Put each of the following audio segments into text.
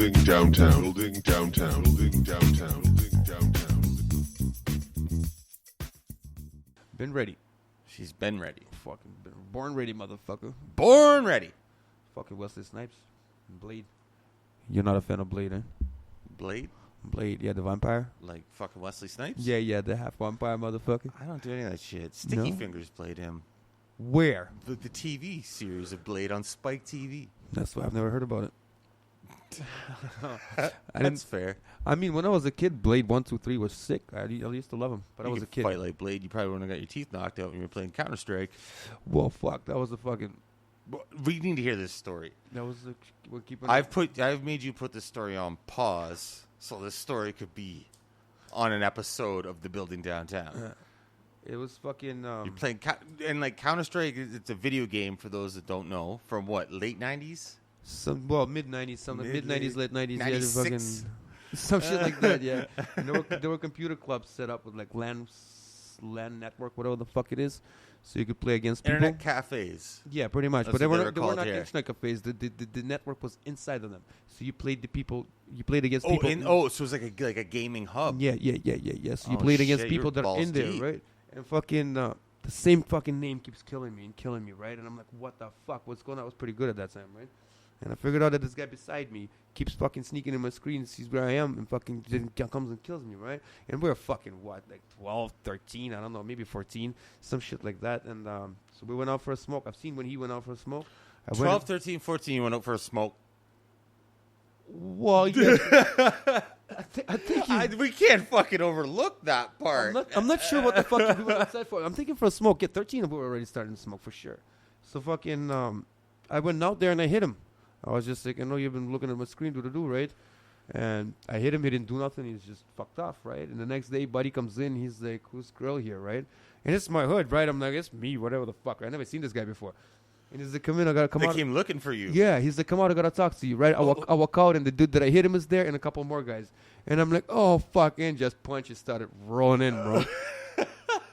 Building downtown. Building downtown. Building downtown. Building downtown. Been ready. She's been ready. Fucking been born ready, motherfucker. Born ready. Fucking Wesley Snipes. Blade. You're not a fan of Blade, eh? Blade? Blade, yeah, the vampire. Like fucking Wesley Snipes? Yeah, the half vampire motherfucker. I don't do any of that shit. Sticky No? Fingers played him. Where? The TV series of Blade on Spike TV. That's why I've never heard about it. That's fair. I mean, when I was a kid, Blade 1, 2, 3 was sick. I used to love him, but I was a kid. Fight like Blade, you probably wouldn't have got your teeth knocked out when you were playing Counter-Strike. Well, fuck, that was the fucking... We need to hear this story. That was the... We're keeping I've made you put this story on pause so this story could be on an episode of The Building Downtown. It was fucking... You're playing... And like Counter-Strike, it's a video game for those that don't know. From what, late 90s? Mid-90s, something. Mid-90s, late 90s. 96? Yeah, fucking... Some shit like that, yeah. And there were computer clubs set up with like LAN network, whatever the fuck it is, so you could play against people. Internet cafes. Yeah, pretty much. That's But they what were they not were called here. internet cafes. The network was inside of them, so you played against people. So it was like a gaming hub. Yeah. So you played against shit, people you were that are in there, balls deep. right? And fucking the same fucking name keeps killing me, right? And I'm like, what the fuck? What's going on? I was pretty good at that time, right? And I figured out that this guy beside me keeps fucking sneaking in my screen, sees where I am, and fucking comes and kills me, right? And we're fucking, what, like 12, 13, I don't know, maybe 14, some shit like that. And so we went out for a smoke. I've seen when he went out for a smoke. 12, 13, 14, you went out for a smoke. Well, yeah. I think we can't fucking overlook that part. I'm not sure what the fuck we went outside for. I'm thinking for a smoke. Yeah, 13, we were already starting to smoke for sure. So fucking, I went out there and I hit him. I was just like, I know you've been looking at my screen, right? And I hit him, he didn't do nothing, he's just fucked off, right? And the next day, buddy comes in, he's like, who's girl here, right? And it's my hood, right? I'm like, it's me, whatever the fuck. I never seen this guy before. And he's like, come in, I gotta come out. They came looking for you. Yeah, he's like, come out, I gotta talk to you, right? I walk out, and the dude that I hit him is there, and a couple more guys. And I'm like, oh, fuck, and just punches started rolling in, bro.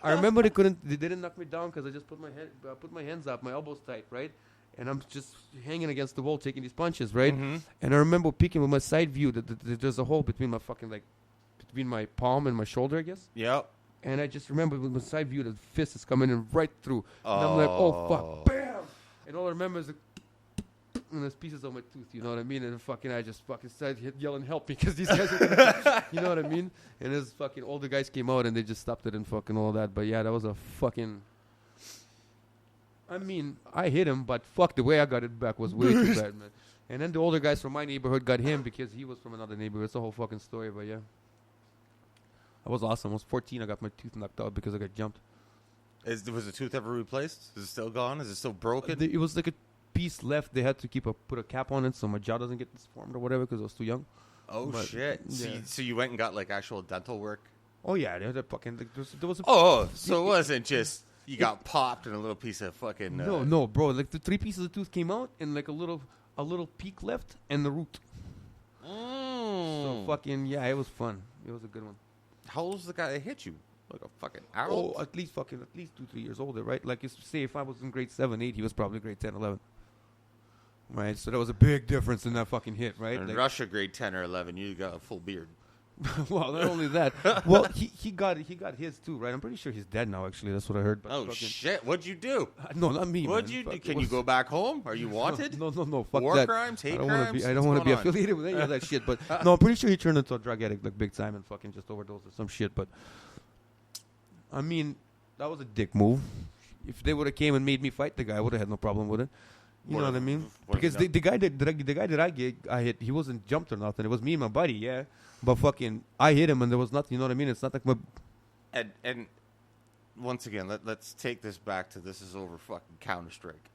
I remember they didn't knock me down because I just put my hands up, my elbows tight, right? And I'm just hanging against the wall taking these punches, right? Mm-hmm. And I remember peeking with my side view that there's a hole between between my palm and my shoulder, I guess. Yep. And I just remember with my side view, the fist is coming in right through. And I'm like, oh, fuck, bam! And all I remember is and there's pieces of my tooth, you know what I mean? And I just fucking started yelling, help me, because these guys are you know what I mean? And this fucking older guys came out and they just stopped it and fucking all that. But yeah, that was a fucking... I mean, I hit him, but fuck, the way I got it back was way too bad, man. And then the older guys from my neighborhood got him because he was from another neighborhood. It's a whole fucking story, but yeah. That was awesome. I was 14. I got my tooth knocked out because I got jumped. Was the tooth ever replaced? Is it still gone? Is it still broken? It was like a piece left. They had to put a cap on it so my jaw doesn't get disformed or whatever because I was too young. Oh, but shit. Yeah. So you went and got like actual dental work? Oh, yeah. They had a fucking... There was a... So it wasn't just... You got popped and a little piece of fucking... No, bro. Like the 3 pieces of tooth came out and like a little peak left and the root. So fucking, yeah, it was fun. It was a good one. How old was the guy that hit you? Like a fucking adult? Oh, at least 2, 3 years older, right? Like, say if I was in grade 7, 8, he was probably grade 10, 11. Right? So there was a big difference in that fucking hit, right? In like, Russia, grade 10 or 11, you got a full beard. Well, not only that. Well, he got his too, right? I'm pretty sure he's dead now. Actually, that's what I heard. But oh shit! What'd you do? No, not me. What'd you do? Can you go back home? Are you wanted? No. Fuck War that. crimes, hate crimes. I don't want to be affiliated with any of that shit. But no, I'm pretty sure he turned into a drug addict like big time and fucking just overdosed or some shit. But I mean, that was a dick move. If they would have came and made me fight the guy, I would have had no problem with it. You know what I mean? Because the guy that I hit, he wasn't jumped or nothing. It was me and my buddy, yeah. But fucking, I hit him and there was nothing. You know what I mean? It's not like my... And once again, let's take this back to this is over fucking Counter-Strike.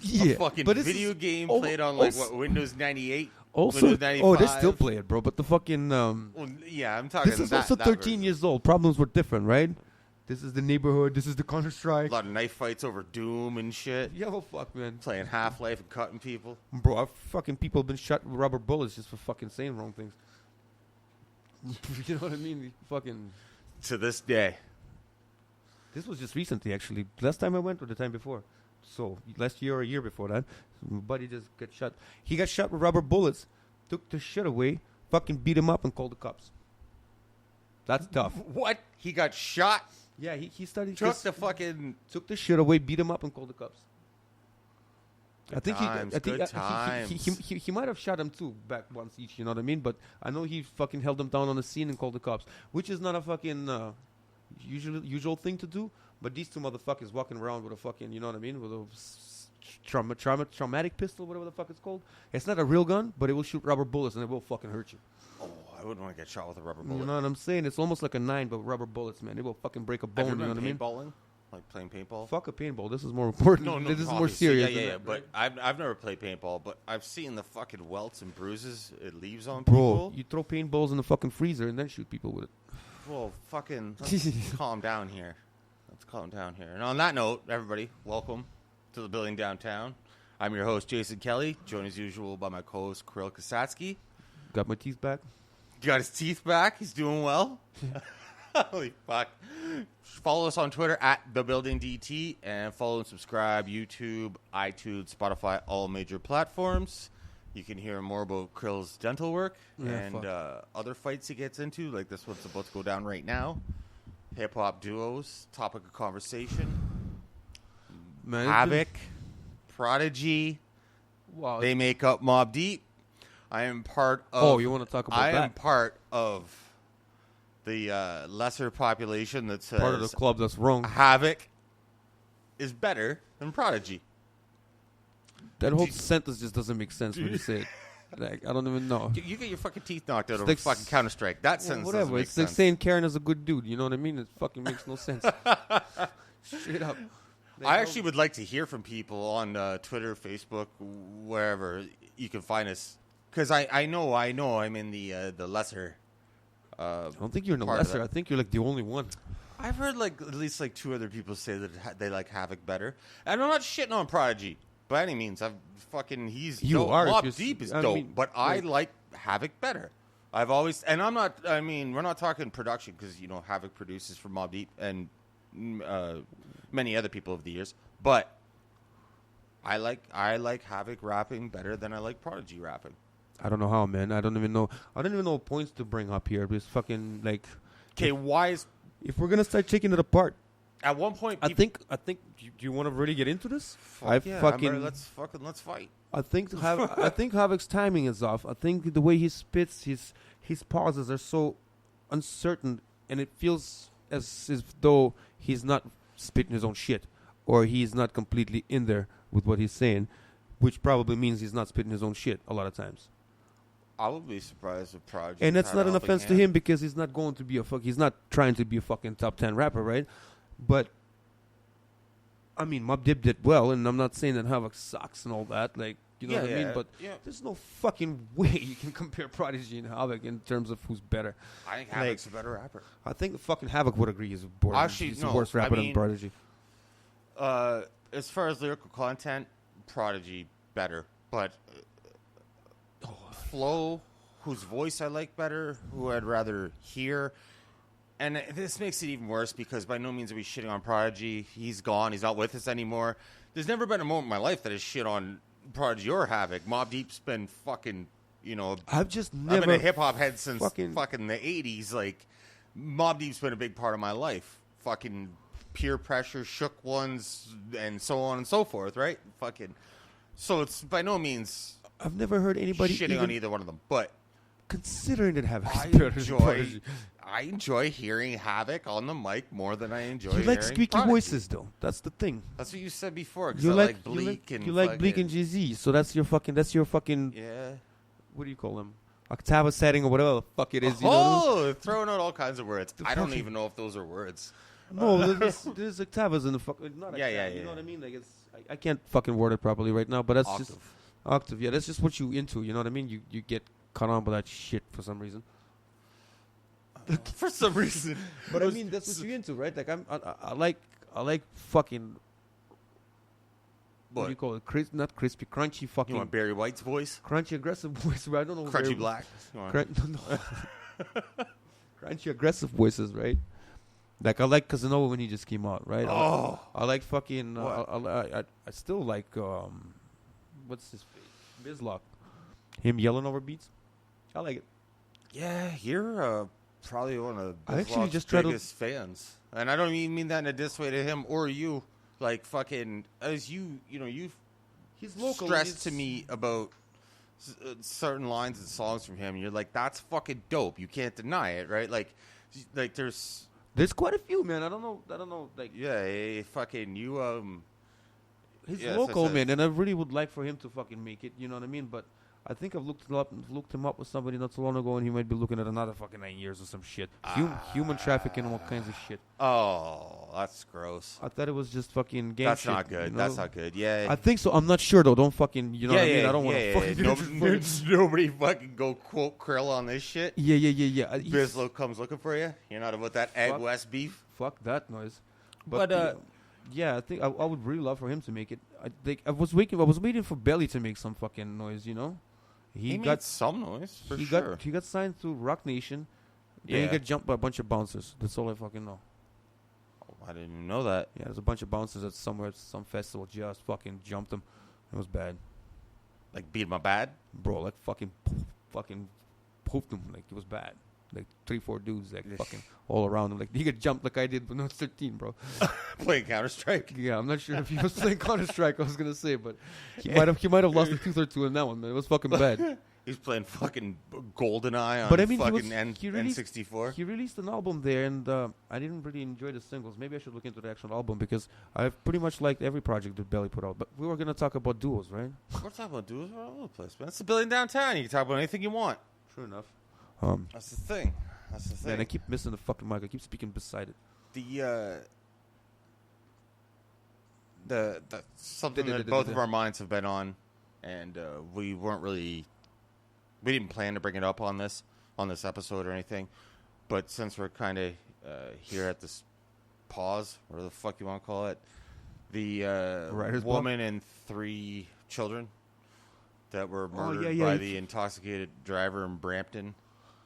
Yeah. A fucking but video game played on like what, Windows 98? Also, Windows 95? they still play it, bro. But the fucking... well, yeah, I'm talking this is also 13 years old. Problems were different, right? This is the neighborhood. This is the Counter-Strike. A lot of knife fights over Doom and shit. Yeah, well, fuck, man. Playing Half-Life and cutting people. Bro, fucking people have been shot with rubber bullets just for fucking saying wrong things. You know what I mean? Fucking... To this day. This was just recently, actually. Last time I went or the time before. So, last year or a year before that, my buddy just got shot. He got shot with rubber bullets took the shit away, fucking beat him up and called the cops. That's tough. What? He got shot? Yeah, he started Took the shit away, beat him up and called the cops. Good times. He might have shot him too back once each, you know what I mean? But I know he fucking held them down on the scene and called the cops, which is not a fucking usual thing to do. But these two motherfuckers walking around with a fucking, you know what I mean, with a traumatic pistol, whatever the fuck it's called. It's not a real gun, but it will shoot rubber bullets and it will fucking hurt you. Oh, I wouldn't want to get shot with a rubber bullet. You know what I'm saying? It's almost like a 9, but rubber bullets, man. It will fucking break a bone. Have you You know what I mean? paintballing? Like playing paintball? Fuck a paintball. This is more important. No, this is more obviously. serious. Yeah. That, But I've never played paintball, but I've seen the fucking welts and bruises it leaves on bro, people. you throw paintballs in the fucking freezer and then shoot people with it. Well, fucking let's calm down here. Let's calm down here. And on that note, everybody, welcome to the Building Downtown. I'm your host, Jason Kelly, joined as usual by my co-host, Kirill Kasatskiy. Got my teeth back. Got his teeth back. He's doing well. Holy fuck. Follow us on Twitter at TheBuildingDT and follow and subscribe YouTube, iTunes, Spotify, all major platforms. You can hear more about Krill's dental work and other fights he gets into, like this one's about to go down right now. Hip-hop duos, topic of conversation. Man, Havoc, Prodigy. Wow. They make up Mobb Deep. I am part of... Oh, you want to talk about that? I am part of the lesser population that says... Part of the club that's wrong. Havoc is better than Prodigy. That whole sentence just doesn't make sense when you say it. Like, I don't even know. You get your fucking teeth knocked out It's over like fucking Counter-Strike. That sentence whatever. doesn't make It's sense. like saying Karen is a good dude. You know what I mean? It fucking makes no sense. Straight up. I actually would like to hear from people on Twitter, Facebook, wherever you can find us. Because I know I'm in the lesser. I don't think you're in the part of lesser. that. I think you're like the only one. I've heard like at least like 2 other people say that they like Havoc better. And I'm not shitting on Prodigy by any means. He's You dope. are, if Mobb you're Deep is I dope, mean, but I like- like Havoc better. I've always, and I'm not. I mean, we're not talking production because Havoc produces for Mobb Deep and many other people over the years. But I like Havoc rapping better than I like Prodigy rapping. I don't know how, man. I don't even know points to bring up here. It's fucking like... Okay, why is... If we're going to start taking it apart... At one point... I think... Do you want to really get into this? Let's fight. I think Havoc's timing is off. I think the way he spits, his pauses are so uncertain, and it feels as though he's not spitting his own shit, or he's not completely in there with what he's saying, which probably means he's not spitting his own shit a lot of times. I would be surprised if Prodigy... And that's not an offense to him because he's not going to be he's not trying to be a fucking top 10 rapper, right? But I mean, Mobb Deep did well, and I'm not saying that Havoc sucks and all that, like, you know what I mean? But there's no fucking way you can compare Prodigy and Havoc in terms of who's better. I think Havoc's a better rapper. I think fucking Havoc would agree he's a worse rapper than Prodigy. As far as lyrical content, Prodigy better, but flow, whose voice I like better, who I'd rather hear. And this makes it even worse because by no means are we shitting on Prodigy. He's gone. He's not with us anymore. There's never been a moment in my life that I shit on Prodigy or Havoc. Mobb Deep's been fucking, I've been a hip-hop head since fucking the 80s. Like, Mobb Deep's been a big part of my life. Fucking peer pressure, shook ones, and so on and so forth, right? Fucking. So it's by no means... I've never heard anybody shitting on either one of them, but... Considering that Havoc's better than Prodigy. I enjoy hearing Havoc on the mic more than I enjoy You hearing like squeaky Prodigy. voices, though. That's the thing. That's what you said before. 'Cause You I like Bleak and you like Bleak and Jay-Z, so that's your fucking yeah. What do you call them? Octava setting or whatever the fuck it is. Throwing out all kinds of words. I don't even know if those are words. No, there's octavas in the fuck. Not Yeah. You know what I mean? Like I can't fucking word it properly right now, but that's Octave. just octave. Yeah, that's just what you into. You know what I mean? You get caught on by that shit for some reason. For some reason. But I mean, that's what you're into, right? Like I like fucking. What do you call it? Not crispy, crunchy fucking. You want Barry White's voice? Crunchy aggressive voice. I don't know. Crunchy black. No. Crunchy aggressive voices, right? Like I like Casanova when he just came out, right? I like fucking. I still like what's his face? Bizlock. Him yelling over beats. I like it. Yeah, you're probably one of I actually Bizloc's just tried to- biggest fans, and I don't even mean that in a diss way to him or you. Like fucking, as you've He's local. stressed to me about certain lines and songs from him. And you're like, that's fucking dope. You can't deny it, right? Like there's quite a few, man. I don't know. Like, fucking you. he's yeah, local, so- man, and I really would like for him to fucking make it. You know what I mean? But I think I've looked him up with somebody not so long ago, and he might be looking at another fucking 9 years or some shit. Human trafficking and all kinds of shit. Oh, that's gross. I thought it was just fucking gang That's shit. not good. you know? That's not good. Yeah. I think so. I'm not sure though. Don't fucking. You know what I mean? I don't want to fucking. Nobody fucking go quote Krill on this shit. Yeah. Bizlo comes looking for you. You're not about that Egg West beef. Fuck that noise. But, yeah, I think I would really love for him to make it. I was waiting for Belly to make some fucking noise. You know, He got some noise for he sure. got signed to Rock Nation. Then he got jumped by a bunch of bouncers. That's all I fucking know. Oh, I didn't even know that. Yeah, there's a bunch of bouncers at some festival just fucking jumped him. It was bad, Like beat my bad. bro. Like fucking pooped him. Like it was bad. Like 3-4 dudes like fucking all around him. Like he got jumped like I did when I was 13, bro. Playing Counter Strike. Yeah, I'm not sure if he was playing Counter Strike. I was gonna say, but he might have lost a tooth or two in that one, man. It was fucking bad. He's playing fucking GoldenEye on But I mean, fucking he released- N64. He released an album there, and I didn't really enjoy the singles. Maybe I should look into the actual album because I've pretty much liked every project that Belly put out. But we were gonna talk about duos, right? We're talking about dudes all over the place, man. It's a billion downtown. You can talk about anything you want. True enough. That's the thing. That's the thing. Man, I keep missing the fucking mic. I keep speaking beside it. The something that both of our minds have been on, and we didn't plan to bring it up on this episode or anything, but since we're kind of here at this pause, whatever the fuck you want to call it, the Writer's woman and 3 children that were murdered yeah, by the intoxicated driver in Brampton.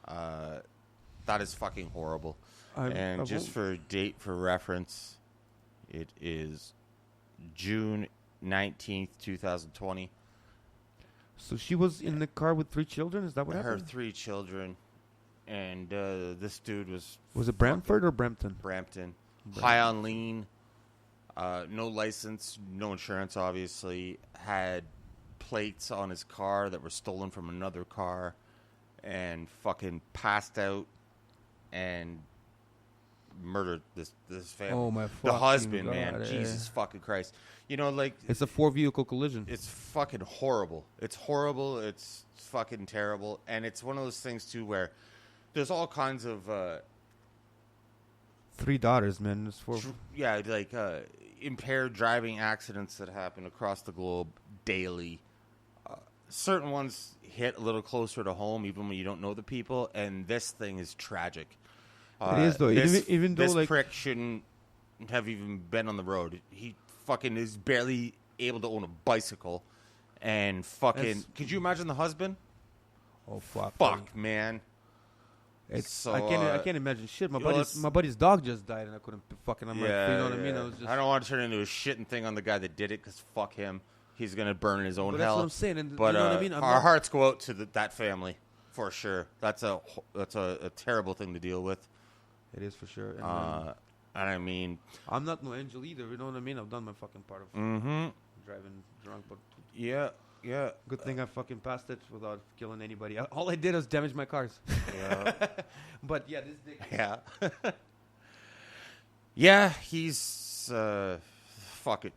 That is fucking horrible. And just for date for reference, it is June 19th, 2020. So she was in the car with 3 children. Is that what Her happened? 3 children, and this dude was it Brantford or Brampton? Brampton. High on lean, no license, no insurance. Obviously, had plates on his car that were stolen from another car, and fucking passed out and murdered this family. Oh my the fucking husband, God, man, Jesus fucking Christ! You know, like It's a 4-vehicle collision. it's fucking horrible. It's horrible. It's fucking terrible, and it's one of those things too where there's all kinds of 3 daughters, man. It's 4. impaired driving accidents that happen across the globe daily. Certain ones hit a little closer to home, even when you don't know the people, and this thing is tragic. It is, though. Even though, this like, prick shouldn't have even been on the road. He fucking is barely able to own a bicycle, and fucking. Could you imagine the husband? Oh fuck! Fuck, man. It's So, I can't imagine shit. My you know, my buddy's dog just died, and I couldn't fucking. I'm like, you know what I mean? yeah. I was just. I don't want to turn into a shitting thing on the guy that did it, because fuck him. He's gonna burn in his own But hell. that's what I'm saying. And But you know what I mean? our hearts go out to that family for sure. That's a terrible thing to deal with. It is for sure. And, And I mean, I'm not no angel either. You know what I mean? I've done my fucking part of driving drunk, but yeah. good thing I fucking passed it without killing anybody. All I did was damage my cars. Yeah. But yeah, this dick. Yeah. Yeah, he's fuck it.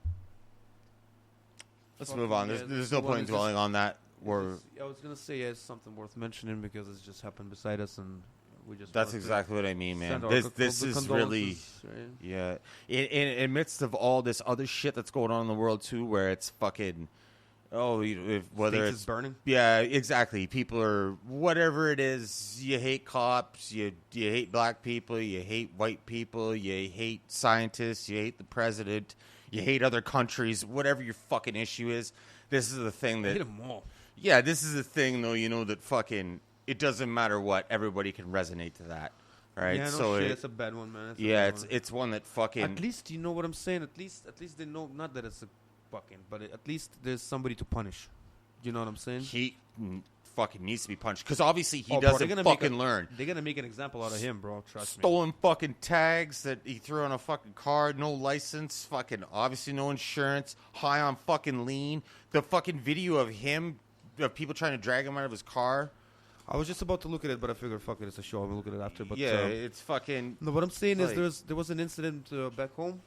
Let's Fucking, move on. yeah, There's no point in dwelling on that. I was gonna say it's something worth mentioning because it's just happened beside us, and we just. That's wanted to exactly what I mean, man. send our This is really, condolences, right? yeah. In midst of all this other shit that's going on in the world too, where it's fucking, whether States it's is burning. yeah, exactly. People are whatever it is. You hate cops. You hate black people. You hate white people. You hate scientists. You hate the president. You hate other countries. Whatever your fucking issue is, this is the thing I that. hate them all. Yeah, this is the thing though. You know that fucking. It doesn't matter what. Everybody can resonate to that, right? Yeah, no so shit. It's a bad one, man. it's one that fucking. At least you know what I'm saying. At least they know not that it's a fucking, but at least there's somebody to punish. You know what I'm saying? fucking needs to be punched because obviously he Bro, doesn't fucking learn. They're gonna make an example out of him, bro. Trust me. Stolen fucking tags that he threw on a fucking car, no license, fucking obviously no insurance, high on fucking lean. The fucking video of him, of people trying to drag him out of his car. I was just about to look at it, but I figured, fuck it, it's a show. I'm gonna look at it after. But yeah, it's fucking. No, what I'm saying is like, there was an incident back home.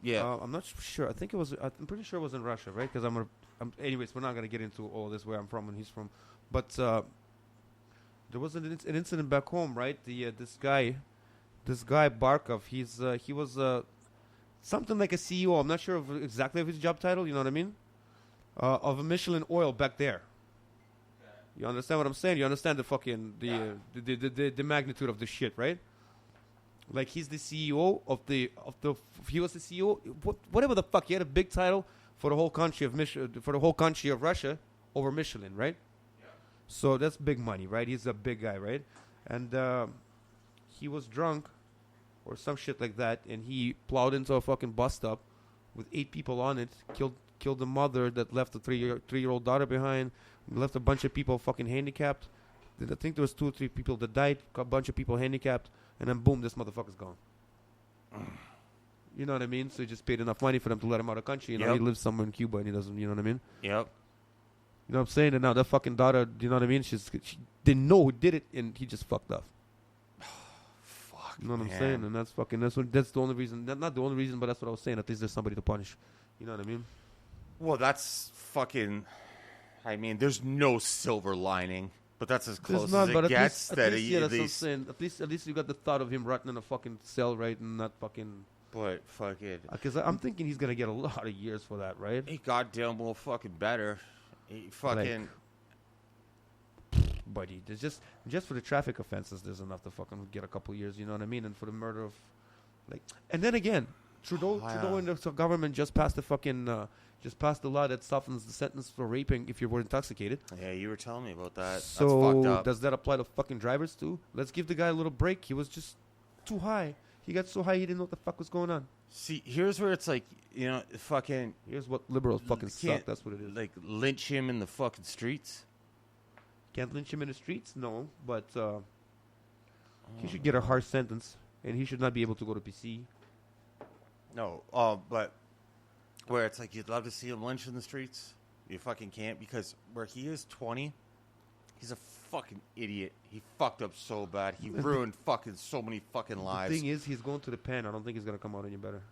Yeah, I'm not sure. I think it was. I'm pretty sure it was in Russia, right? Because anyways, we're not gonna get into all this where I'm from and he's from, but there was an incident back home, right? This guy Barkov. He was something like a CEO. I'm not sure of exactly of his job title. You know what I mean? Of a Michelin Oil back there. You understand what I'm saying? You understand the fucking the magnitude of the shit, right? Like he's the CEO of the he was the CEO whatever the fuck, he had a big title for the whole country of Russia over Michelin, right? Yeah. So that's big money, right? He's a big guy, right? And he was drunk or some shit like that, and he plowed into a fucking bus stop with 8 people on it, killed the mother that left a 3-year-old daughter behind, left a bunch of people fucking handicapped. I think there was 2 or 3 people that died, a bunch of people handicapped, and then boom, this motherfucker's gone. You know what I mean? So he just paid enough money for them to let him out of the country. You know, he lives somewhere in Cuba and he doesn't, you know what I mean? Yep. You know what I'm saying? And now that fucking daughter, you know what I mean? She didn't know who did it, and he just fucked off. Fuck, you know what man. I'm saying? And that's the only reason. Not the only reason, but that's what I was saying. At least there's somebody to punish. You know what I mean? Well, that's fucking. I mean, there's no silver lining, but that's as close as it gets. That's what I'm saying. At least you got the thought of him rotting in a fucking cell, right, and not fucking. But fuck it. Because I'm thinking he's gonna get a lot of years for that, right? He goddamn well fucking better. He fucking. Buddy, there's just for the traffic offenses, there's enough to fucking get a couple years. You know what I mean? And for the murder of, like, and then again, Trudeau and the government just passed the fucking. Just passed a law that softens the sentence for raping if you were intoxicated. Yeah, you were telling me about that. So that's fucked up. Does that apply to fucking drivers too? Let's give the guy a little break. He was just too high. He got so high he didn't know what the fuck was going on. See, here's where it's like, you know, fucking. Here's what liberals fucking suck. That's what it is. Like lynch him in the fucking streets. Can't lynch him in the streets, no. But he should get a harsh sentence, and he should not be able to go to PC. No, but. Where it's like you'd love to see him lynch in the streets. You fucking can't because where he is 20, he's a fucking idiot. He fucked up so bad. He ruined fucking so many fucking lives. The thing is, he's going to the pen. I don't think he's going to come out any better.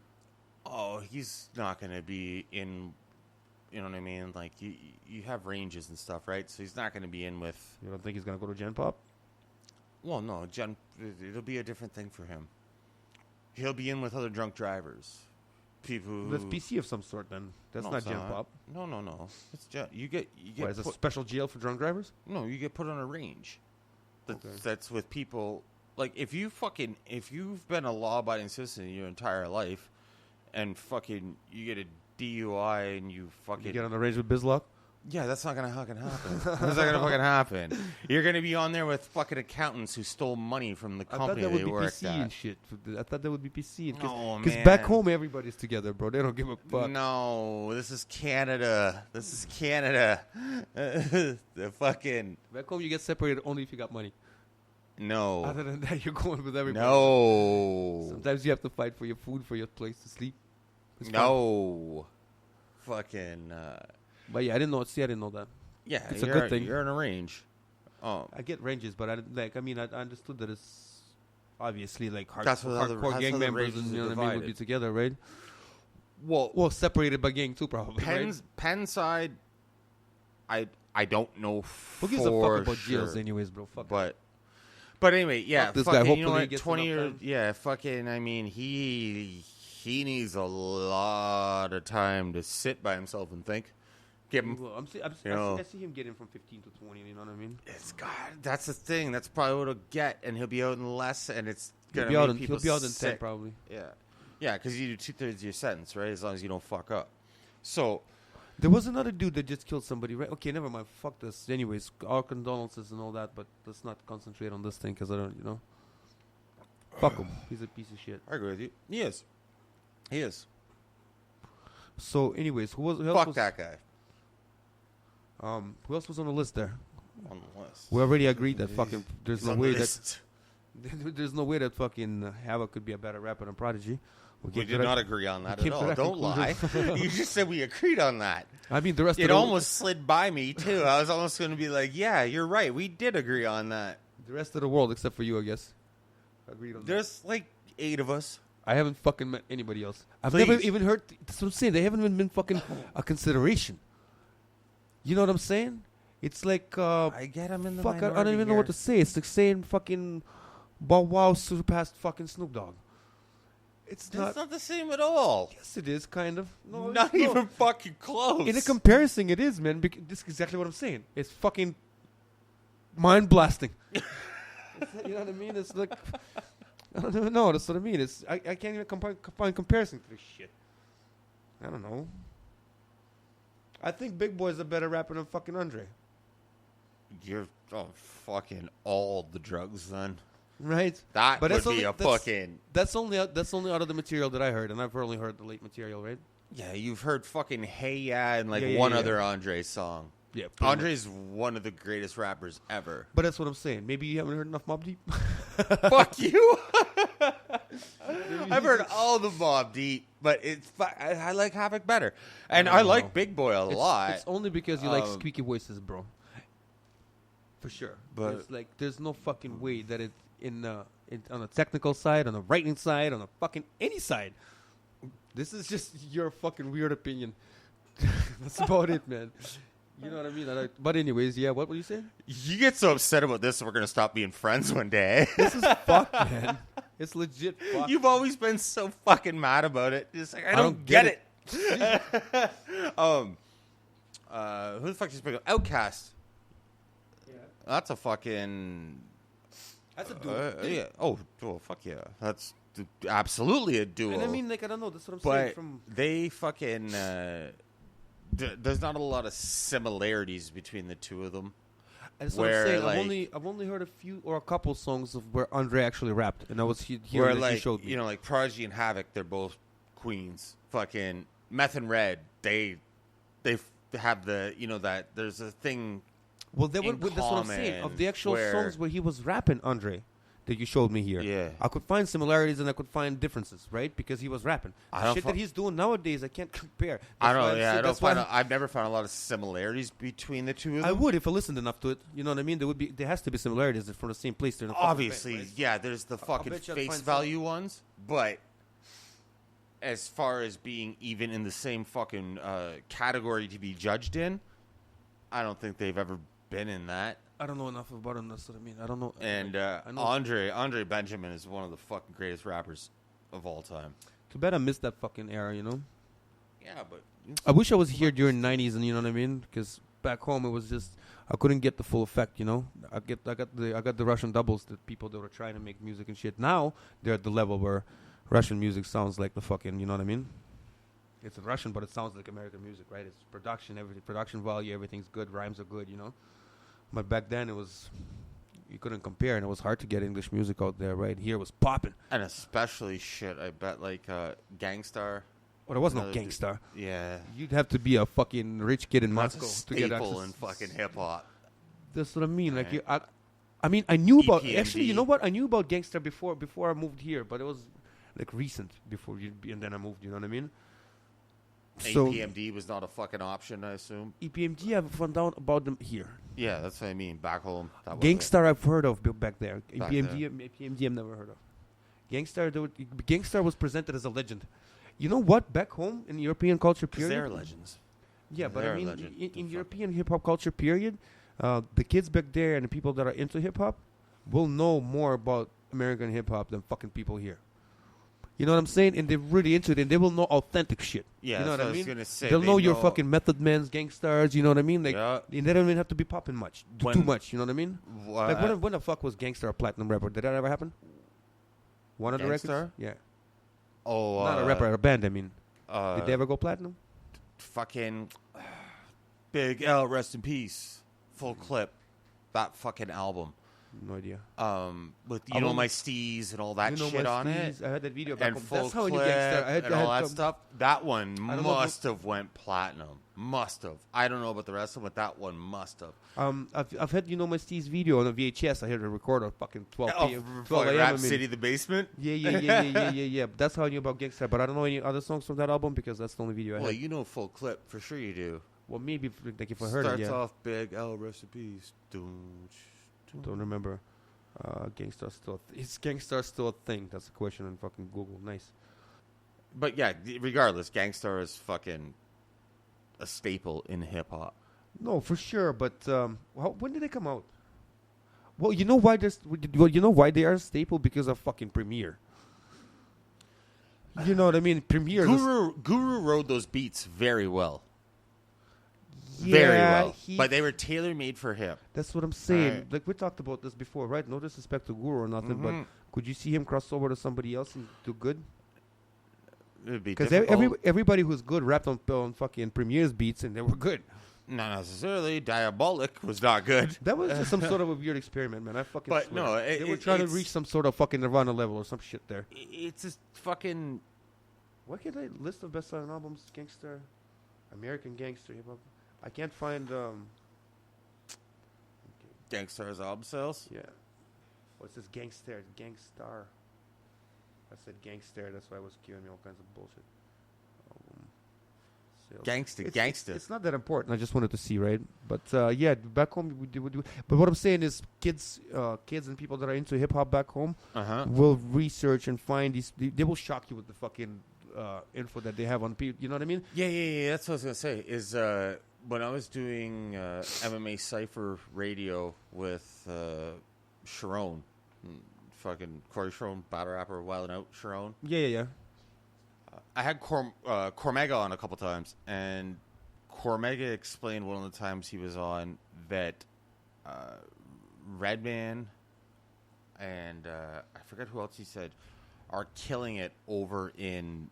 Oh, he's not going to be in, you know what I mean? Like, you have ranges and stuff, right? So he's not going to be in with... You don't think he's going to go to Gen Pop? Well, no. It'll be a different thing for him. He'll be in with other drunk drivers. People who... That's PC of some sort, then. That's not Gen Pop. No. It's you get what, is a special jail for drunk drivers? No, you get put on a range. That's with people like if you've been a law-abiding citizen your entire life, and fucking you get a DUI and you get on the range with Bizlock. Yeah, that's not gonna fucking happen. That's not gonna fucking happen. You're gonna be on there with fucking accountants who stole money from the company they worked at. And shit. I thought that would be PC. Because back home everybody's together, bro. They don't give a fuck. No, this is Canada. The fucking back home you get separated only if you got money. No. Other than that, you're going with everybody. No. Sometimes you have to fight for your food, for your place to sleep. No. Fucking. But yeah, I didn't know. See, I didn't know that. Yeah, it's a good thing. You're in a range. Oh, I get ranges, but I understood that it's obviously like hardcore gang members, and you know what I mean, would be together, right? Well, separated by gang too, probably. Penn side, I don't know. Who gives a fuck about jails, anyways, bro? Fuck. But anyway, yeah. Fuck this guy. Hopefully, he gets 20 years. Yeah, fucking. I mean, he needs a lot of time to sit by himself and think. I see him getting from 15 to 20. You know what I mean? That's the thing. That's probably what he'll get, and he'll be out in less, and it's gonna make people He'll be out in sick. 10 probably. Yeah, because you do 2/3 of your sentence, right? As long as you don't fuck up. So there was another dude that just killed somebody, right? Okay, never mind. Fuck this. Anyways, our condolences and all that, but let's not concentrate on this thing because I don't, you know. Fuck him. He's a piece of shit. I agree with you. He is. So, anyways, who else Fuck that guy. Who else was on the list there? On the list. We already agreed that fucking there's He's no on the way that list. there's no way that fucking Havoc could be a better rapper than Prodigy. We did not agree on that at came to all. that Don't lie. You just said we agreed on that. I mean, the rest It of the almost slid by me, too. I was almost going to be like, yeah, you're right. We did agree on that. the rest of the world, except for you, I guess, agreed on that. There's like 8 of us. I haven't fucking met anybody else. I've Please. never even heard. That's what I'm saying. They haven't even been fucking a consideration. You know what I'm saying? It's like I get him in the fuck. I don't even know what to say. It's like saying fucking Bow Wow surpassed fucking Snoop Dogg. It's That's not. not the same at all. Yes, it is kind of. No, Not it's even fucking close. In a comparison, it is, man. This is exactly what I'm saying. It's fucking mind blasting. You know what I mean? It's like I don't even know. That's what I mean. It's I can't even find comparison to this shit. I don't know. I think Big Boy's a better rapper than fucking Andre. You're fucking all the drugs then. Right? That But would that's be only- a that's- fucking... That's only out of the material that I heard, and I've only heard the late material, right? Yeah, you've heard fucking Hey Ya and like Yeah, yeah, one yeah. other Andre song. Yeah. Andre's one of the greatest rappers ever. But that's what I'm saying. Maybe you haven't heard enough Mobb Deep. Fuck you. I've heard all the Mobb Deep, but I like Havoc better. And I like Big Boy a lot. It's only because you like squeaky voices, bro. For sure. But- It's like there's no fucking way that it on a technical side, on a writing side, on a fucking any side. This is just your fucking weird opinion. That's about it, man. You know what I mean? But anyways, yeah. What were you saying? You get so upset about this, we're going to stop being friends one day. This is fuck, man. It's legit fuck. You've always been so fucking mad about it. Just like, I don't get it. Who the fuck is big? Outkast. Yeah. That's a fucking... That's a duo. yeah. Oh, fuck yeah. That's absolutely a duo. And I mean, like, I don't know. That's what I'm But saying. From they fucking... there's not a lot of similarities between the two of them. That's what where, I'm saying. like- I've only heard a few or a couple songs of where Andre actually rapped, and I was here Where, that you like, showed me. you know, like Prodigy and Havoc, they're both queens. Fucking Meth and Red, they have the, you know, that there's a thing. Well, that's in what I'm saying. common Of the actual where- songs where he was rapping, Andre, that you showed me here. Yeah. I could find similarities and I could find differences, right? Because he was rapping. I The don't shit fi- that he's doing nowadays, I can't compare. I That's don't why know. I'm Yeah, saying- I that's don't why find. I've never found a lot of similarities between the two of them. I would if I listened enough to it. You know what I mean? There has to be similarities. They're from the same place. They're in a fucking Obviously, band, right? yeah. There's the fucking bet you I'd face find value ones, but as far as being even in the same fucking category to be judged in, I don't think they've ever been in that. I don't know enough about him. That's what I mean. I don't know. And I know. Andre Benjamin is one of the fucking greatest rappers of all time. Too bad I missed that fucking era. You know. Yeah, but I wish I was here during '90s, and you know what I mean? Because back home it was just I couldn't get the full effect. You know, I got the Russian doubles, the people that were trying to make music and shit. Now they're at the level where Russian music sounds like the fucking, you know what I mean? It's in Russian, but it sounds like American music, right? It's production, everything, production value, everything's good, rhymes are good, you know. But back then it was you couldn't compare, and it was hard to get English music out there. Right here it was popping. and especially shit. I bet like Gang Starr. But there was no Another Gang Starr. Yeah, You'd have to be a fucking rich kid in that's Moscow a to get staple access. in fucking hip hop. That's what I mean. Like, Right. I mean, I knew about. EPMD. Actually, you know what? I knew about Gang Starr before I moved here, but it was like recent and then I moved. You know what I mean? So APMD was not a fucking option, I assume. EPMD, I've found out about them here. Yeah, that's what I mean. Back home, that was Gang it. Starr, I've heard of back there. Back APMD, I've never heard of. Gang Starr was presented as a legend. You know what? Back home in European culture 'Cause period, they're legends. yeah, but they're I a mean, legend. in The fuck. European hip hop culture period, the kids back there and the people that are into hip hop will know more about American hip hop than fucking people here. You know what I'm saying? And they're really into it, and they will know authentic shit. Yeah, you know that's what I what I was mean? gonna say. They'll They know your know- fucking Method Man's, Gang Stars. You know what I mean? Like, Yeah. and they don't even have to be popping much, too When- much. You know what I mean? Like when the fuck was Gang Starr a platinum rapper? Did that ever happen? One of the Gang records? Starr? Yeah, Oh, not a rapper, a band. I mean, Uh, did they ever go platinum? fucking Big L, rest in peace. Full clip. That fucking album. No idea. With You Know My Steez and all that shit on it. I had that video back And home. Full That's how I knew Clip Gang Starr. and all that stuff. That one I don't know must have went platinum. Must have. I don't know about the rest of them, but that one must have. I've had You Know My Steez video on a VHS. I had to record at fucking 12 p.m. 12 a.m. Rap City, the Basement. Yeah. But that's how I knew about Gang Starr. But I don't know any other songs from that album because that's the only video I Well, had. you know Full Clip for sure. You do. Well, maybe like if I heard Starts it. Yeah. off Big L recipes. Don't remember. Gang Starr still. Is Gang Starr still a thing? That's a question on fucking Google. Nice. But yeah, regardless, Gang Starr is fucking a staple in hip hop. No, for sure. But when did they come out? Well, you know why you know why they are a staple because of fucking Premiere. You know what I mean? Premiere. Guru wrote those beats very well. Yeah, very well. But they were tailor made for him. That's what I'm saying. Right. Like we talked about this before, right? No disrespect to Guru or nothing, but could you see him cross over to somebody else and do good? It would be because difficult. everybody who's good rapped on fucking Premiere's beats and they were good. Not necessarily. Diabolic was not good. That was just some sort of a weird experiment, man. I fucking But swear. no, they were trying to reach some sort of fucking Nirvana level or some shit there. It's just fucking. Why can't I list of best-selling albums? Gangster, American Gangster, hip hop. I can't find. Gang Starr's album sales? Yeah. What's this Gangstar? Gangstar. I said Gangstar. That's why I was giving me all kinds of bullshit. Sales. Gangsta. It's not that important. I just wanted to see, right? But yeah, back home we do. But what I'm saying is, kids and people that are into hip hop back home will research and find these. They will shock you with the fucking info that they have on people. You know what I mean? Yeah. That's what I was gonna say. Is when I was doing MMA Cypher radio with Sharon, fucking Corey Sharon, battle rapper, Wild 'N Out Sharon. Yeah. I had Cormega on a couple times, and Cormega explained one of the times he was on that Redman and I forget who else he said are killing it over in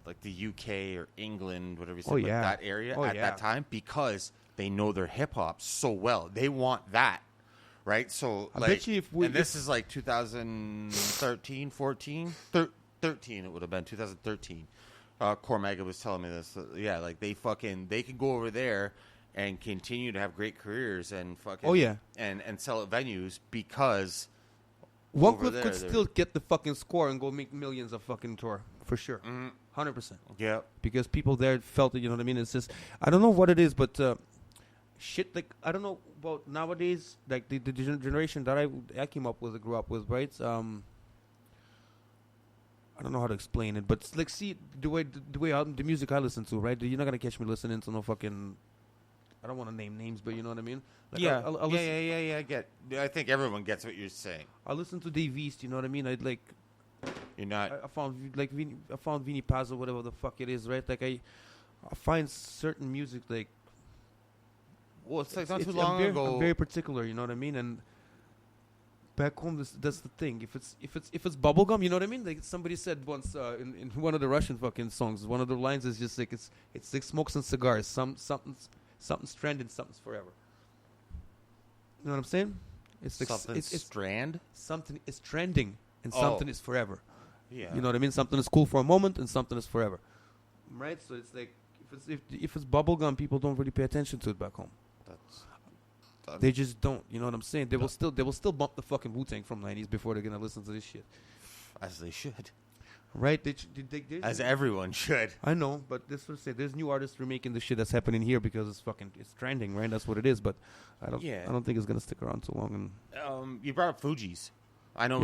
like the UK or England, whatever you said, like that area that time, because they know their hip hop so well. They want that, right? So I like, bet you this is like 2013, 14, 13. It would have been 2013. Cormega was telling me this. Yeah, like they can go over there and continue to have great careers and fucking and sell at venues because One Cliff could still get the fucking score and go make millions of fucking tour for sure, 100%. Yeah, because people there felt it. You know what I mean? It's just I don't know what it is, but shit. Like I don't know about nowadays. Like the generation that I came up with, grew up with, right? I don't know how to explain it, but like, see the way the music I listen to, right? You're not gonna catch me listening to no fucking. I don't want to name names, but you know what I mean. Like I'll listen. I think everyone gets what you're saying. I listen to Dave East. You know what I mean? I like. You're not. I found like I found Vinny Paz or whatever the fuck it is, right? Like I find certain music like. Well, it's like not too long ago. I'm very particular, you know what I mean, and. Back home, that's the thing. If it's bubblegum, you know what I mean. Like somebody said once in one of the Russian fucking songs, one of the lines is just like it's like smokes and cigars. Something's trending, something's forever. You know what I'm saying? It's like something is trending and something is forever. Yeah. You know what I mean? Something is cool for a moment and something is forever. Right? So it's like if it's bubblegum, people don't really pay attention to it back home. They just don't, you know what I'm saying? They will still bump the fucking Wu-Tang from 90s before they're gonna listen to this shit. As they should. Right? As everyone should. I know, but this would say there's new artists remaking the shit that's happening here because it's trending, right? That's what it is. But I don't think it's gonna stick around too long. And you brought up Fugees. I know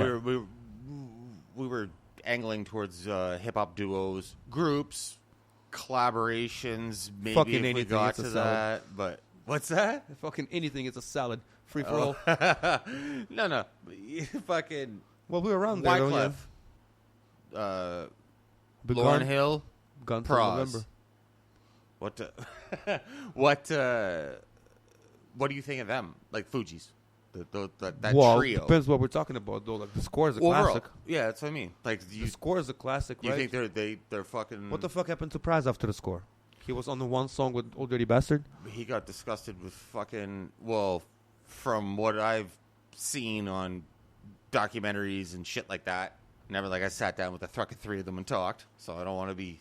we were angling towards hip hop duos, groups, collaborations. Maybe fucking if we got to that, but. What's that? Fucking anything. It's a salad. Free for all. No. Fucking. Well, we were around there. Wyclef. Lauryn Hill. Gone till November. What do you think of them? Like Fugees. That trio. Depends what we're talking about, though. Like the score is a classic. Yeah, that's what I mean. Like the score is a classic, right? You think they're fucking. What the fuck happened to Praz after the score? He was on the one song with Old Dirty Bastard. He got disgusted with fucking. Well, from what I've seen on documentaries and shit like that. Never like I sat down with the fucking three of them and talked. So I don't want to be.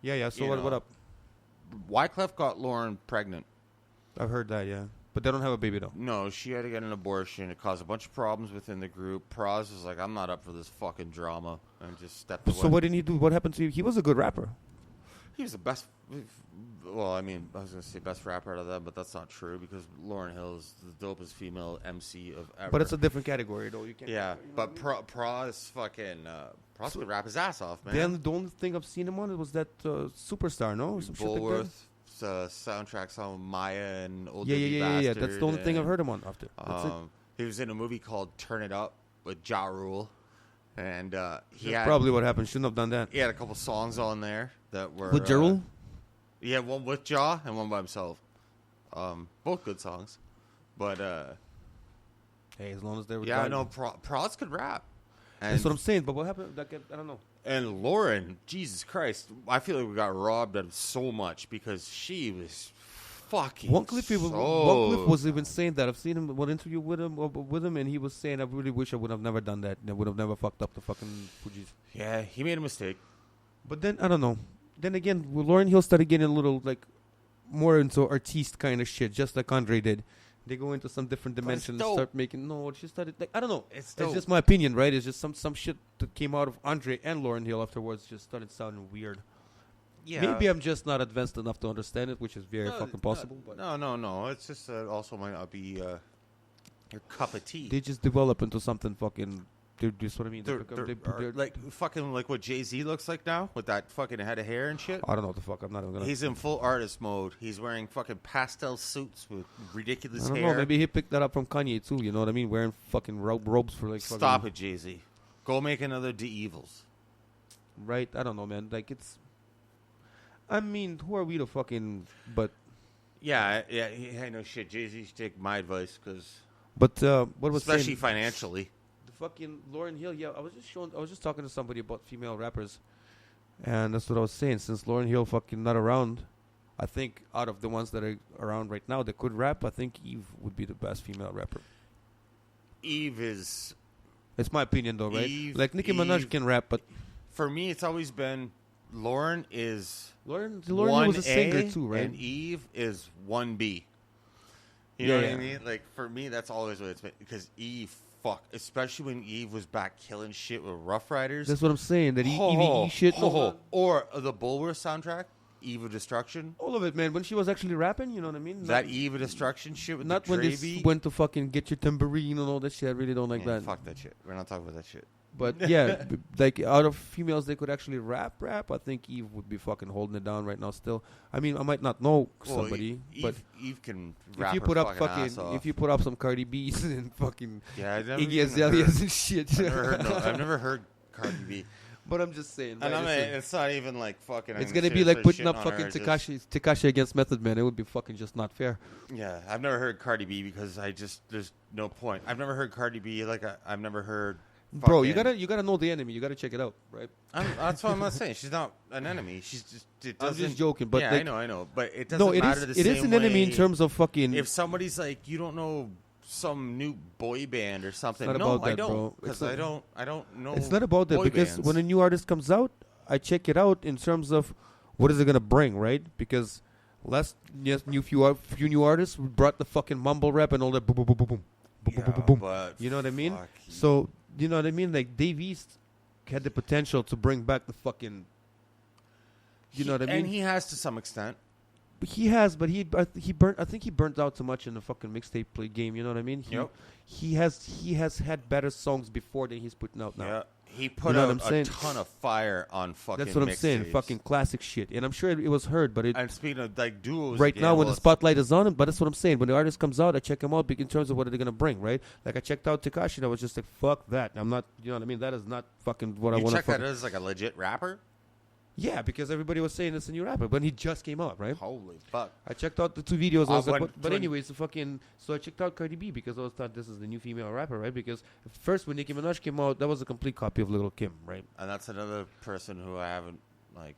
Yeah. So You what know. up? Wyclef got Lauren pregnant. I've heard that. Yeah, but they don't have a baby though. No, she had to get an abortion. It caused a bunch of problems within the group. Praz was like, I'm not up for this fucking drama, and just stepped away. So what did he do? What happened to him? He was a good rapper. He was the best. Well, I mean, I was going to say best rapper out of them, but that's not true because Lauryn Hill is the dopest female MC of ever. But it's a different category, though. You can't. yeah, you know but what I mean? Praz fucking Praz could rap his ass off, man. Then the only thing I've seen him on was that Superstar, no? Some shit like that. Bulworth soundtrack song with Maya and Old Yeah. Dirty That's the Bastard only thing I've and, heard him on after. That's it. He was in a movie called Turn It Up with Ja Rule, and he That's had probably what happened. Shouldn't have done that. he had a couple songs on there that were With Jarul? Yeah, one with Ja and one by himself. Both good songs, but Hey, as long as they were. yeah, I know Praz could rap. And, That's what I'm saying. But what happened? Like, I don't know. and Lauren, Jesus Christ, I feel like we got robbed of so much because she was fucking. One Cliff was even saying that. I've seen him one interview with him, and he was saying, "I really wish I would have never done that. And I would have never fucked up the fucking Fugees." Yeah, he made a mistake. But then I don't know. Then again, Lauryn Hill started getting a little like more into artiste kind of shit, just like Andre did. They go into some different dimension and dope. start making. No, she started like I don't know. It's It's just my opinion, right? It's just some shit that came out of Andre and Lauryn Hill afterwards just started sounding weird. Yeah. Maybe I'm just not advanced enough to understand it, which is very fucking possible. But No. It's just also might not be your cup of tea. they just develop into something fucking. They're just what I mean. They're like fucking like what Jay-Z looks like now with that fucking head of hair and shit. I don't know what the fuck. I'm not even gonna. He's in full artist mode. He's wearing fucking pastel suits with ridiculous I don't hair. know. Maybe he picked that up from Kanye too. You know what I mean? Wearing fucking robes for like. Stop fucking, it, Jay-Z. Go make another The Evils. Right? I don't know, man. Like it's. I mean, who are we to fucking? But Yeah. Hey, no shit. Jay-Z should take my advice because, what was especially saying, financially. the fucking Lauryn Hill? Yeah, I was just talking to somebody about female rappers, and that's what I was saying. Since Lauryn Hill fucking not around, I think out of the ones that are around right now that could rap, I think Eve would be the best female rapper. Eve is, It's my opinion, though, right? Eve- Like Nicki Minaj Eve- can rap, but for me, it's always been Lauren is Lauren 1A was a singer too, right? and Eve is 1B. You Yeah, know what yeah. I mean? Like, for me, that's always what it's been. Because Eve, especially when Eve was back killing shit with Rough Riders. That's what I'm saying. That EVE shit, Or the Bulworth soundtrack, Eve of Destruction. all of it, man. When she was actually rapping, you know what I mean? That Eve of Destruction shit with Not the when Dre they beat. went to fucking get your tambourine and all that shit. I really don't like Man, that. fuck that shit. We're not talking about that shit. But yeah, like out of females, they could actually rap. I think Eve would be fucking holding it down right now. Still, I mean, I might not know somebody, but Eve can rap if you her put up fucking ass off. if you put up some Cardi B's and fucking Yeah, I've never Iggy even Azaleas and shit. I've never heard Cardi B. But I'm just saying. And right, I mean, it's not even like fucking. it's I'm gonna be seriously like putting shitting up on fucking her, just- Tekashi against Method Man. It would be fucking just not fair. Yeah, I've never heard Cardi B because there's no point. I've never heard Cardi B I've never heard. Bro, you fucking- gotta know the enemy. You gotta check it out, right? That's what I'm not saying. She's not an enemy. She's just. It I'm doesn't, just joking, but yeah, like, I know, but it doesn't no, it matter is. the It same is an enemy in way. terms of fucking. If somebody's like, you don't know some new boy band or something, not no, about that, I don't, bro. because It's I not- don't know. It's not about that boy because bands. when a new artist comes out, I check it out in terms of what is it gonna bring, right? Because few new artists brought the fucking mumble rap and all that boom boom boom boom boom boom boom boom boom. But You know what I mean? fuck, So you know what I mean? Like Dave East had the potential to bring back the fucking. You know what I mean? And he has to some extent. He has, but he burnt. I think he burnt out too much in the fucking mixtape play game. You know what I mean? Yep. He has had better songs before than he's putting out now. Yeah, he put know what out I'm a saying? ton of fire on fucking. That's what I'm saying. mixtapes. Fucking classic shit. And I'm sure it was heard, but it And speaking of like duos, right again, now when well, the spotlight is on him. But that's what I'm saying. When the artist comes out, I check him out in terms of what they're gonna bring. Right? Like I checked out Tekashi, and I was just like, fuck that. I'm not. You know what I mean? That is not fucking what I you want to. check that as like a legit rapper. Yeah, because everybody was saying it's a new rapper, but he just came out, right? Holy fuck! I checked out the 2 videos. And I was like, when- what? But when- anyways, so I checked out Cardi B because I was thought this is the new female rapper, right? Because first when Nicki Minaj came out, that was a complete copy of Little Kim, right? And that's another person who I haven't Like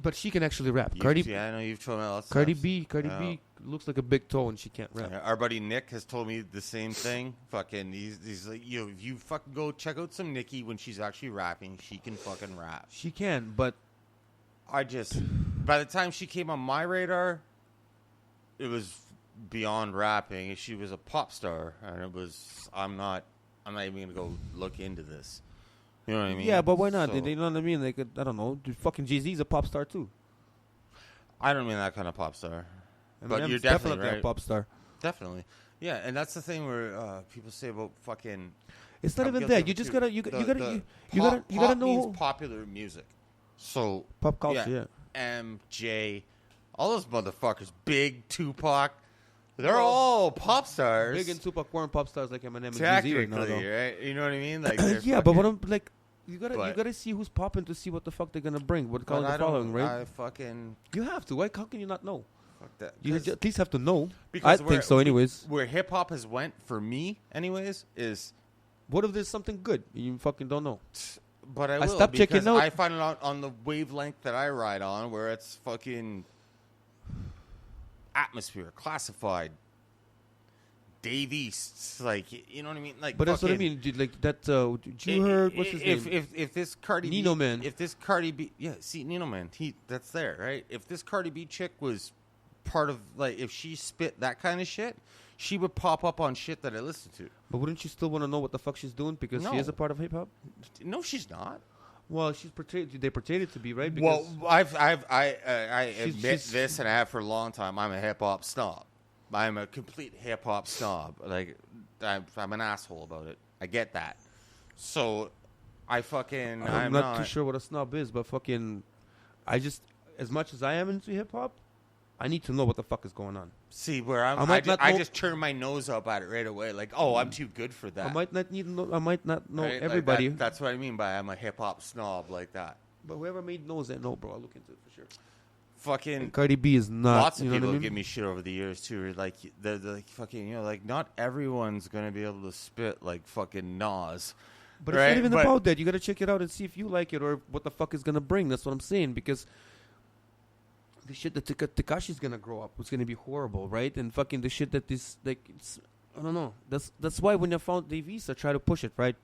But she can actually rap. Cardi. Yeah, I know you've told me all that Cardi stuff. B looks like a big toe and she can't rap. Our buddy Nick has told me the same thing. Fucking, he's like, yo, if you fucking go check out some Nicki when she's actually rapping, she can fucking rap. She can, but by the time she came on my radar, it was beyond rapping. She was a pop star, and it was. I'm not even gonna go look into this. You know what I mean? yeah, but why not? So, You know what I mean? Like, I don't know. Fucking Jay-Z's a pop star too. I don't mean that kind of pop star. But Eminem's you're definitely right. a pop star. Definitely, yeah, and that's the thing where people say about fucking. It's not I'm even guilty that. of You it just too. gotta you Pop gotta know means popular music. So pop culture. Yeah. MJ, all those motherfuckers, Big, Tupac, they're all pop stars. Big and Tupac weren't pop stars like Eminem and Jay-Z technically, right now, though. right? You know what I mean? Like, yeah, but what I'm like, you But- gotta see who's popping to see what the fuck they're gonna bring. What call it the following, right? I fucking You have to. Why? How can you not know? fuck that. You 'Cause- at least have to know. I because think so, anyways. Where hip hop has went for me, anyways, is. What if there's something good? You fucking don't know. But I will stopped checking because out. I find it on the wavelength that I ride on, where it's fucking atmosphere, classified, Dave East, like you know what I mean, like. But that's what I fucking- mean. Dude, like that. Did you heard what's his if, name? If this Cardi Nino B, Man. if this Cardi B, yeah, see Nino Man, that's there, right? If this Cardi B chick was part of like, if she spit that kind of shit, she would pop up on shit that I listen to. But wouldn't you still want to know what the fuck she's doing because she No. is a part of hip hop? No, she's not. Well, she's portrayed. They portrayed it to be right. Well, Because I She's- admit she's- this, and I have for a long time. I'm a hip hop snob. I'm a complete hip hop snob. Like, I'm an asshole about it. I get that. So, I'm not not too sure what a snob is, but fucking, I just as much as I am into hip hop, I need to know what the fuck is going on. See where I might not I know- just turn my nose up at it right away. Like, oh, I'm too good for that. I might not need know. I might not know Right? Like everybody, that's what I mean by I'm a hip hop snob like that. but whoever made knows that. No, bro, I'll look into it for sure. Fucking And Cardi B is not. lots of you know people what I mean? give me shit over the years too. Like they're like fucking, you know, like not everyone's gonna be able to spit like fucking Nas. But right? it's not even But- about that. You got to check it out and see if you like it or what the fuck is gonna bring. That's what I'm saying because the shit that Tekashi's gonna grow up was gonna be horrible, right? And fucking the shit that this like it's, I don't know. That's why when I found Dave East, I try to push it, right?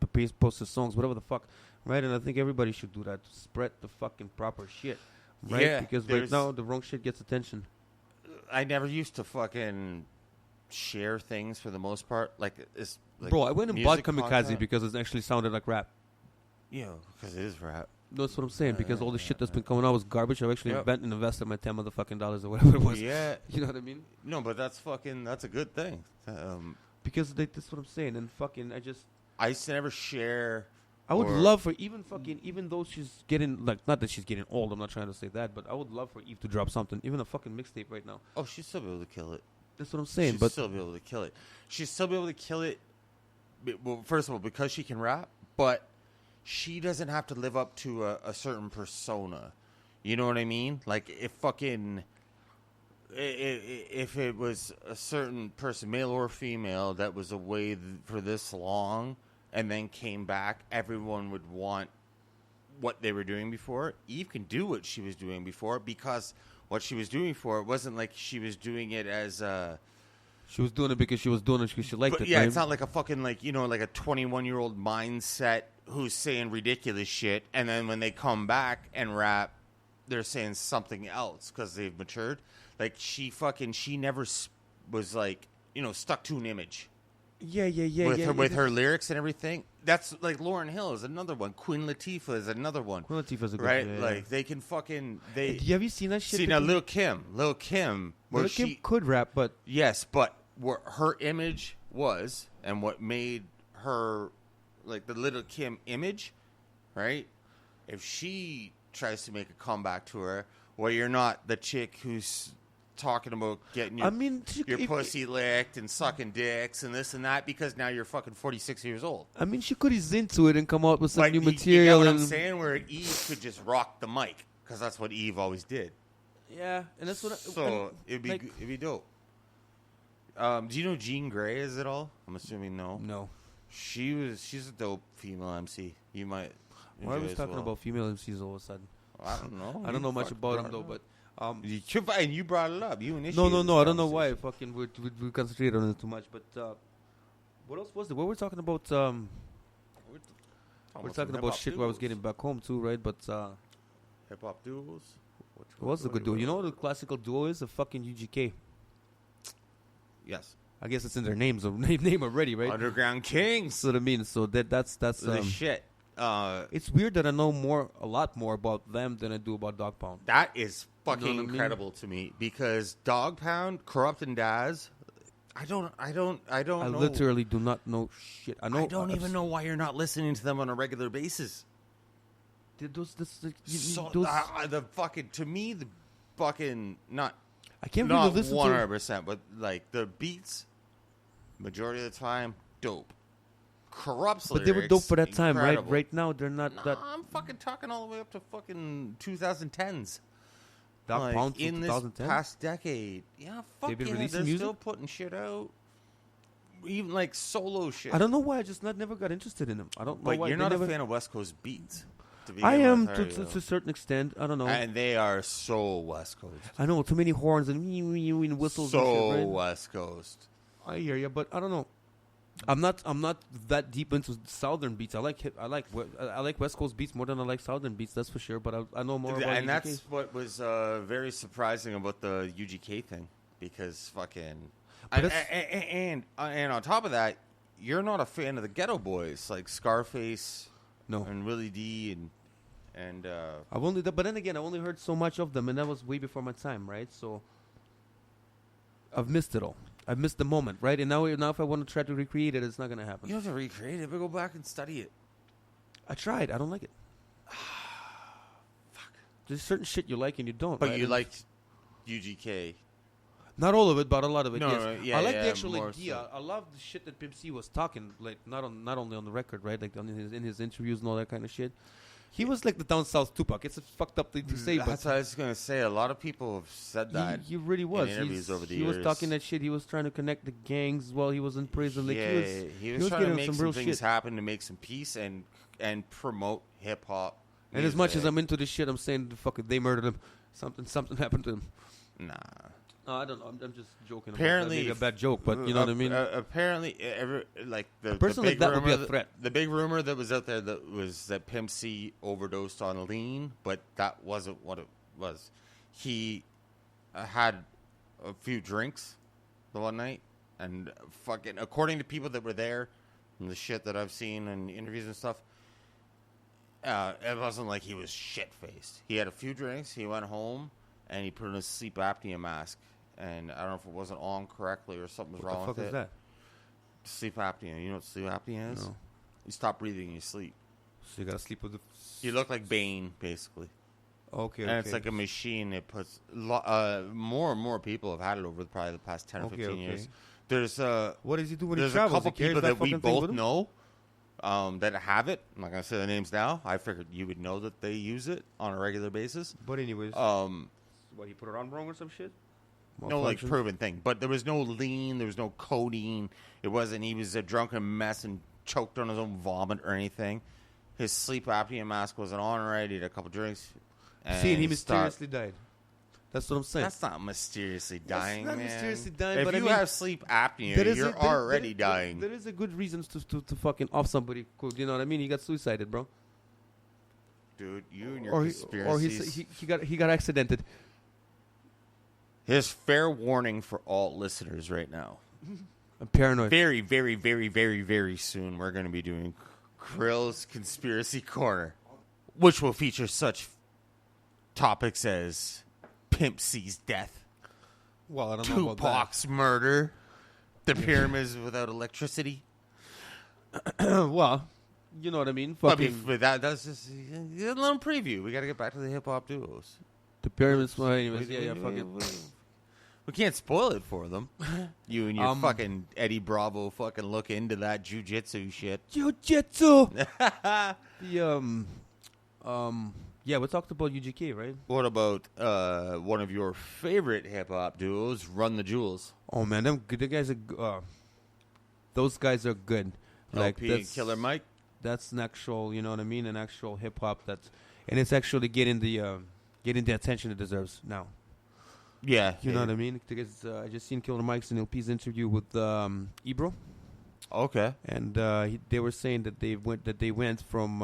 Post his songs, whatever the fuck, right? And I think everybody should do that. Spread the fucking proper shit, right? Yeah, because right there's- now the wrong shit gets attention. I never used to fucking share things for the most part. Like it's like Bro, I went and bought music Kamikaze content. because it actually sounded like rap. Yeah, because it is rap. That's what I'm saying. Because all the yeah, shit that's yeah. been coming out was garbage. I've actually Yep. invested my $10 motherfucking or whatever it was. Yeah, You know what I mean? no, but that's a good thing. Because that's what I'm saying. And fucking, I used to never share. I would or- love for even though she's getting, like, not that she's getting old, I'm not trying to say that, but I would love for Eve to drop something, even a fucking mixtape right now. Oh, she'd still be able to kill it. That's what I'm saying. She'd But still be able to kill it. She'd still be able to kill it. Well, first of all, because she can rap, but she doesn't have to live up to a certain persona. You know what I mean? Like if fucking if it was a certain person, male or female, that was away for this long and then came back, everyone would want what they were doing before. Eve can do what she was doing before because what she was doing before, it wasn't like she was doing it as she was doing it because she was doing it because she liked but it. yeah, right? it's not like a fucking like a 21-year-old mindset who's saying ridiculous shit, and then when they come back and rap, they're saying something else because they've matured. Like she never was like stuck to an image. Yeah. With her lyrics and everything. That's like Lauryn Hill is another one. Queen Latifah is another one. Queen Latifah's a good right? yeah, yeah. Like they can fucking they. Have you seen that shit? See now, because- Lil Kim, where Lil' Kim she could rap, but yes, but what her image was and what made her like the Little Kim image, right? If she tries to make a comeback to her, where you're not the chick who's talking about getting your, your pussy licked and sucking dicks and this and that because now you're fucking 46 years old. I mean, she could ease into it and come out with some Like, new you material. get what I'm and saying? Where Eve could just rock the mic because that's what Eve always did. Yeah, and that's what. So it'd be dope. Do you know Jean Grey is at all? I'm assuming no. No. She's a dope female MC. You might. Why are we enjoy as talking well. about female MCs all of a sudden? I don't know. I don't know much about him though, but you brought it up. You initiated. no. I this don't know why. conversation. Fucking, we concentrated on it too much. But what else was it? What were we talking about? We're talking about shit where I was getting back home too, right? But hip hop duos. what's the good duo? You know what the classical duo is? A fucking UGK. Yes. I guess it's in their names, name already, right? Underground Kings. So what I mean, so that's The shit. It's weird that I know a lot more about them than I do about Dog Pound. That is fucking You know what I mean? incredible to me because Dog Pound, Corrupt and Daz. I don't know. I literally do not know shit. I don't even know why you're not listening to them on a regular basis. The fucking to me the fucking not. I can't not really listen 100%, but like the beats, majority of the time, dope. Corrupt's but they were dope for that time, right? incredible. Right now, they're not that. I'm fucking talking all the way up to fucking 2010s. Dog Pound in from this 2010? past decade. Yeah, fuck They've been yeah, releasing they're music? still putting shit out. Even like solo shit. I don't know why. I just never got interested in them. I don't know But why. you're They not never- a fan of West Coast beats. I am to a certain extent. I don't know. And they are so West Coast. I know too many horns and and whistles. So and shit, right? West Coast. I hear you, but I don't know. I'm not that deep into Southern beats. I like West Coast beats more than I like Southern beats. That's for sure. But I know more about And UGK. that's what was very surprising about the UGK thing, because fucking, But and on top of that, you're not a fan of the Ghetto Boys like Scarface, No. and Willie D, and I've only, but then again, I only heard so much of them, and that was way before my time, right? So I've missed it all. I've missed the moment, right? And now if I want to try to recreate it, it's not gonna happen. you don't have to recreate it, but go back and study it. I tried. I don't like it. Fuck. There's certain shit you like and you don't. But right? you And liked UGK. not all of it, but a lot of it. No, Yes. no, yeah, I like yeah, the actual more idea. so. I love the shit that Pimp C was talking, like not only on the record, right? Like in his interviews and all that kind of shit. He was like the down south Tupac. It's a fucked up thing to say, but That's what I was gonna say. A lot of people have said that. he really was. in interviews over the he was years. talking that shit. He was trying to connect the gangs while he was in prison. Like Yeah, he was trying to getting make some some real things shit. happen, to make some peace and promote hip hop. And as much as I'm into this shit, I'm saying fucking they murdered him. Something happened to him. nah. No, I don't know. I'm just joking. Apparently, Maybe a bad joke, but you know what I mean. Apparently, the person big like that would be rumor a threat. The big rumor that was out there that Pimp C overdosed on lean, but that wasn't what it was. He had a few drinks the one night, and fucking according to people that were there, and the shit that I've seen in interviews and stuff, it wasn't like he was shit faced. He had a few drinks. He went home and he put on a sleep apnea mask. And I don't know if it wasn't on correctly or something was What wrong the fuck with is it. that? Sleep apnea. You know what sleep apnea is? No. You stop breathing in your sleep. So you gotta sleep with the. You look like Bane, basically. Okay. And it's like a machine. It puts more and more people have had it over probably the past 10 or 15 years. There's What does he do when he there's a travels? couple He carries people that we fucking thing both with him? know that have it. I'm not gonna say their names now. I figured you would know that they use it on a regular basis. But anyways, what, he put it on wrong or some shit? No, like Malfunction? proven thing. But there was no lean. There was no codeine. It wasn't. He was a drunken mess and choked on his own vomit or anything. His sleep apnea mask wasn't on right. He had a couple drinks. And See, and he mysteriously died. That's what I'm saying. That's not mysteriously dying, not man. mysteriously dying, If but I you mean, have sleep apnea, There is you're already dying. There is a good reasons to fucking off somebody. You know what I mean? He got suicided, bro. Dude, you and your Or conspiracies. he got accidented. Here's fair warning for all listeners right now. I'm paranoid. Very, very, very, very, very soon, we're going to be doing Krill's Conspiracy Corner, which will feature such topics as Pimp C's death, Well, I don't know about Tupac's murder, the pyramids without electricity. that. Well, you know what I mean. But Fucking that's just a little preview. We got to get back to the hip hop duos. the pyramids. Well, anyways, yeah, fucking. We can't spoil it for them. You and your fucking Eddie Bravo fucking look into that jujitsu shit. Jiu-jitsu. Yeah, we talked about UGK, right? What about one of your favorite hip hop duos, Run the Jewels? Oh man, the guys are. Those guys are good. LP and Killer Mike. That's an actual, you know what I mean, an actual hip hop. and it's actually getting the attention it deserves now. Yeah, You know what I mean? Because I just seen Killer Mike's and LP's interview with Ebro, Okay. and they were saying that they went from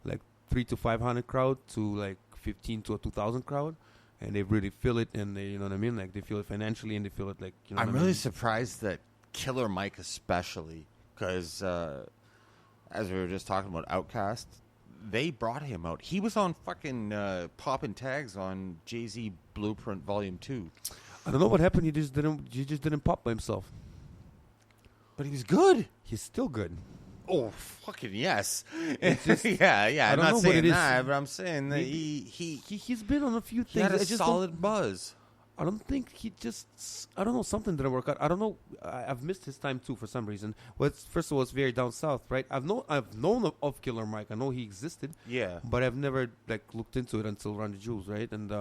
like 300 to 500 crowd to like 15 to a 2,000 crowd, and they really feel it, and they, you know what I mean? Like they feel it financially, and they feel it like, you know. I'm what I really mean? surprised that Killer Mike, especially, because as we were just talking about Outkast, they brought him out. He was on fucking popping tags on Jay-Z Blueprint Volume 2. I don't know what happened. He just didn't pop by himself. But he was good. He's still good. Oh, fucking yes. Just, yeah. I'm don't not know what saying it is. that, but I'm saying that He's been on a few things. he had a I just solid buzz. I don't think I don't know, something didn't work out. I don't know. I've missed his time too for some reason. Well, first of all, it's very down south, right? I've known of Killer Mike. I know he existed. Yeah. But I've never like looked into it until Run the Jewels, right? And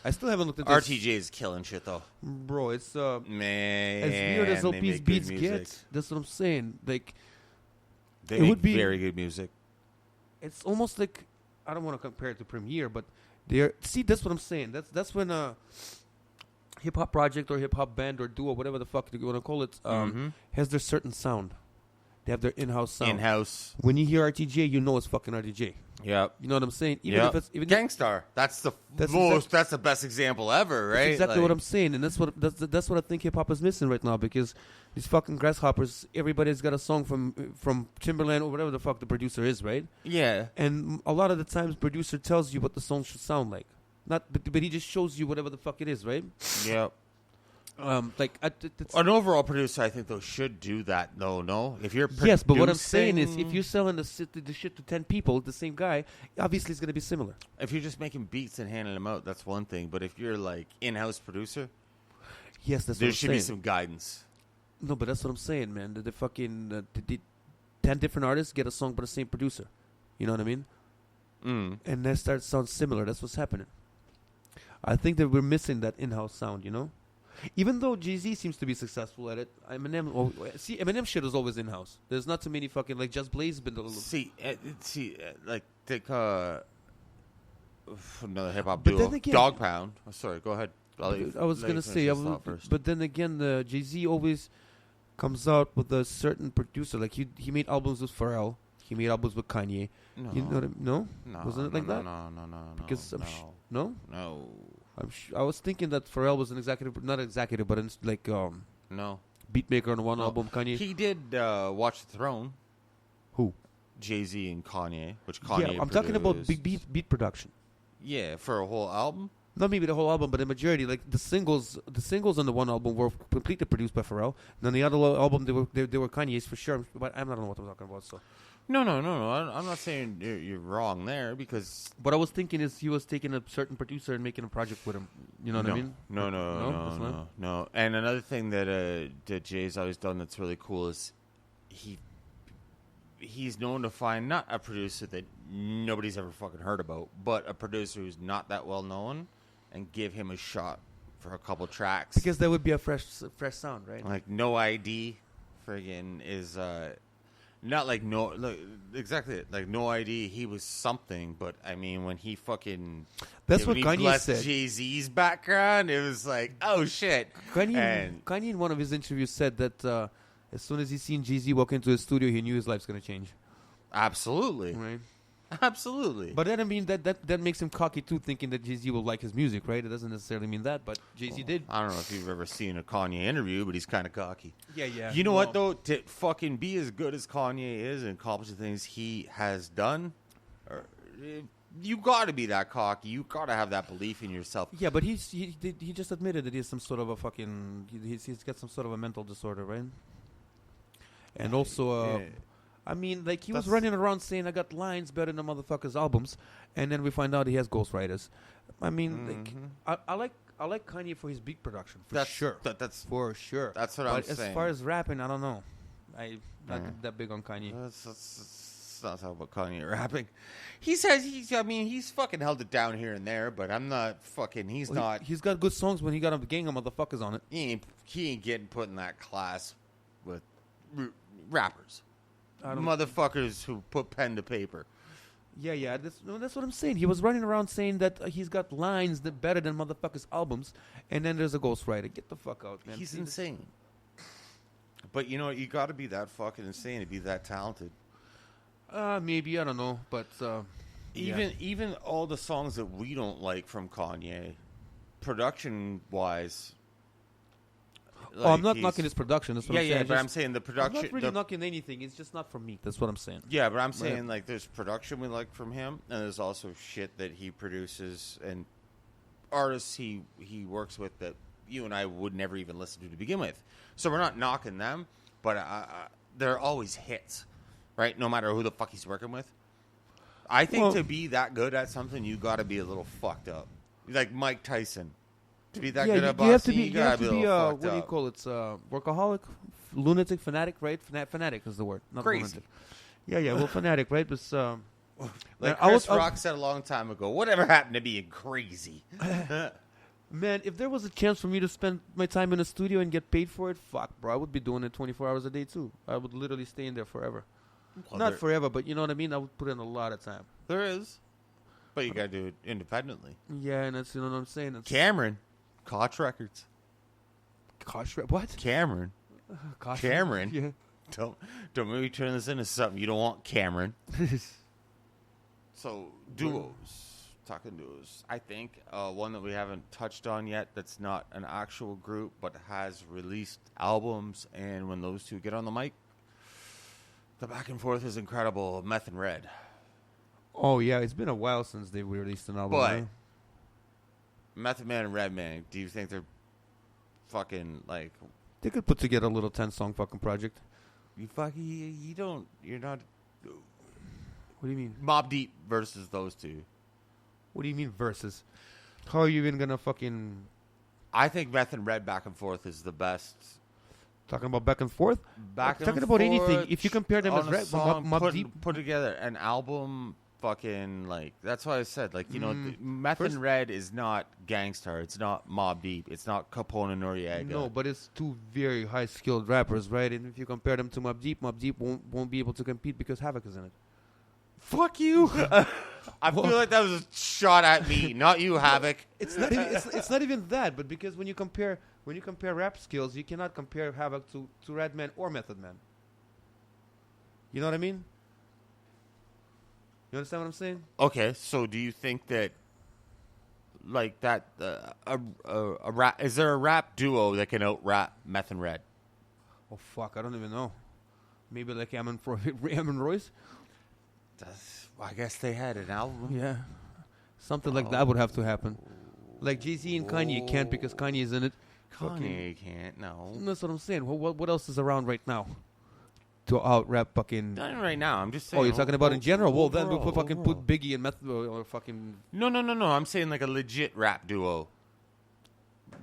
I still haven't looked into RTJ is killing shit though. Bro, it's Man, as weird as they LP's make beats good music. get. That's what I'm saying. Like They it make would be very good music. It's almost like, I don't want to compare it to Premiere, but that's what I'm saying. That's when a hip hop project or hip hop band or duo, whatever the fuck you want to call it, has their certain sound. They have their in-house sound. In-house. When you hear RTJ, you know it's fucking RTJ. Yep. You know what I'm saying? Even Gang Starr. That's the That's that's the best example ever, right? That's exactly what I'm saying, and that's what I think hip hop is missing right now, because these fucking grasshoppers, everybody's got a song from Timberland or whatever the fuck the producer is, right? Yeah. And a lot of the times, producer tells you what the song should sound like, but he just shows you whatever the fuck it is, right? Yep. It's An overall producer, I think, though, should do that, though, no? If you're yes, but what I'm saying is, producing- if you're selling the shit to 10 people, the same guy, obviously it's going to be similar. If you're just making beats and handing them out, that's one thing. But if you're, like, in-house producer, Yes, that's what there I'm should saying. be some guidance. No, but that's what I'm saying, man. The fucking 10 different artists get a song by the same producer. You know what I mean? Mm. And that starts to sound similar. That's what's happening. I think that we're missing that in-house sound, you know? Even though Jay-Z seems to be successful at it, Eminem shit is always in-house. There's not too many fucking, like, Just Blaze been Like, take another hip-hop But duo, then again- Dog Pound. Oh, sorry, go ahead. I was going to say, but then again, Jay-Z always comes out with a certain producer. Like, he made albums with Pharrell. He made albums with Kanye. No. You know what I mean? No? No, Wasn't it like that? No. Because no. no? I was thinking that Pharrell was an executive, not executive, but No. beat maker on one No. album. Kanye. He did Watch the Throne. Who? Jay-Z and Kanye, which Kanye Yeah, I'm talking about produced. beat production. Yeah, for a whole album. Not maybe the whole album, but the majority, like the singles on the one album were completely produced by Pharrell. And then the other album, they were Kanye's for sure. But I don't know what I'm talking about. So, No. I'm not saying you're wrong there because. what I was thinking is he was taking a certain producer and making a project with him. You know what I mean? No. And another thing that Jay's always done that's really cool is he's known to find not a producer that nobody's ever fucking heard about, but a producer who's not that well known, and give him a shot for a couple tracks. Because that would be a fresh sound, right? Like No ID, friggin' is not like exactly like No ID. He was something, but I mean when he fucking That's when what he Kanye blessed said. Jay-Z's background, it was like oh shit. Kanye in one of his interviews said that as soon as he seen Jay-Z walk into his studio, he knew his life's gonna change. Absolutely, Right. absolutely. But then I mean that makes him cocky too, thinking that Jay-Z will like his music, right? It doesn't necessarily mean that, but Jay-Z did. I don't know if you've ever seen a Kanye interview, but he's kind of cocky. Yeah. You know what though? To fucking be as good as Kanye is and accomplish the things he has done, you got to be that cocky. You got to have that belief in yourself. Yeah, but he just admitted that he has some sort of a fucking he's got some sort of a mental disorder, right? And also, Yeah. I mean, like he was That's- running around saying I got lines better than the motherfuckers' albums, and then we find out he has ghostwriters. I mean, like I like Kanye for his beat production for That's sure. That's For sure. That's what but I'm saying. as far as rapping, I don't know. I'm not that big on Kanye. That's not talking about Kanye rapping. He says he's fucking held it down here and there, but I'm not fucking. He's Well, not. He's got good songs when he got a gang of motherfuckers on it. He ain't getting put in that class with rappers. I don't- Motherfuckers who put pen to paper. Yeah. That's what I'm saying. He was running around saying that he's got lines that better than motherfuckers' albums, and then there's a ghostwriter. Get the fuck out, man. He's insane. But you know what? You got to be that fucking insane to be that talented. Maybe, I don't know, but Even all the songs that we don't like from Kanye, production wise. I'm not knocking his production. That's what I'm saying. Yeah, but I'm saying the production. I'm not really knocking anything. It's just not for me. That's what I'm saying. Yeah, but I'm saying like there's production we like from him, and there's also shit that he produces and artists he works with that you and I would never even listen to begin with. So we're not knocking them, but they're always hits, right? No matter who the fuck he's working with. I think to be that good at something, you got to be a little fucked up, like Mike Tyson. To be that good at boxing, you gotta be a little fucked what do you up. call it? Workaholic, lunatic, fanatic, right? Fanatic is the word. Not Crazy. lunatic. Yeah. Well, fanatic, right? But Like Chris Rock said a long time ago, whatever happened to being crazy? Man, if there was a chance for me to spend my time in a studio and get paid for it, fuck, bro, I would be doing it 24 hours a day too. I would literally stay in there forever. Well, Not forever, but you know what I mean? I would put in a lot of time. There is. But you gotta do it independently. Yeah, and that's, you know what I'm saying? It's Cameron. Koch Records. What? Cameron. Cameron. Yeah. Don't maybe turn this into something you don't want, Cameron. So, duos. Talking duos. I think one that we haven't touched on yet that's not an actual group but has released albums, and when those two get on the mic, the back and forth is incredible. Meth and Red. Oh, yeah, it's been a while since they released an album. But huh? Method Man and Redman, do you think they're fucking like... They could put together a little 10-song fucking project. You're not... What do you mean? Mobb Deep versus those two. What do you mean versus? How are you even gonna fucking... I think Meth and Red back and forth is the best. Talking about back and forth? Talking about anything. If you compare them as Red, Mobb Deep... Put together an album... Fucking like that's why I said like Meth and Red is not Gang Starr, it's not Mobb Deep, it's not Capone and Noriega. No, but it's two very high skilled rappers, right? And if you compare them to Mobb Deep won't be able to compete because Havoc is in it. Fuck you! I feel like that was a shot at me, not you, Havoc. It's not even it's not even that, but because when you compare rap skills, you cannot compare Havoc to Redman or Method Man. You know what I mean? You understand what I'm saying? Okay, so do you think that, like that, a rap, is there a rap duo that can out-rap Meth and Red? Oh, fuck, I don't even know. Maybe like Eminem and Royce? I guess they had an album. Yeah. Something like that would have to happen. Like Jay-Z and Kanye can't because Kanye is in it. Kanye can't, no. That's what I'm saying. What else is around right now? To out-rap fucking... Not right now, I'm just saying. Oh, you're talking about in general? Well, then overall, we'll put Biggie and Method or fucking... No, I'm saying like a legit rap duo.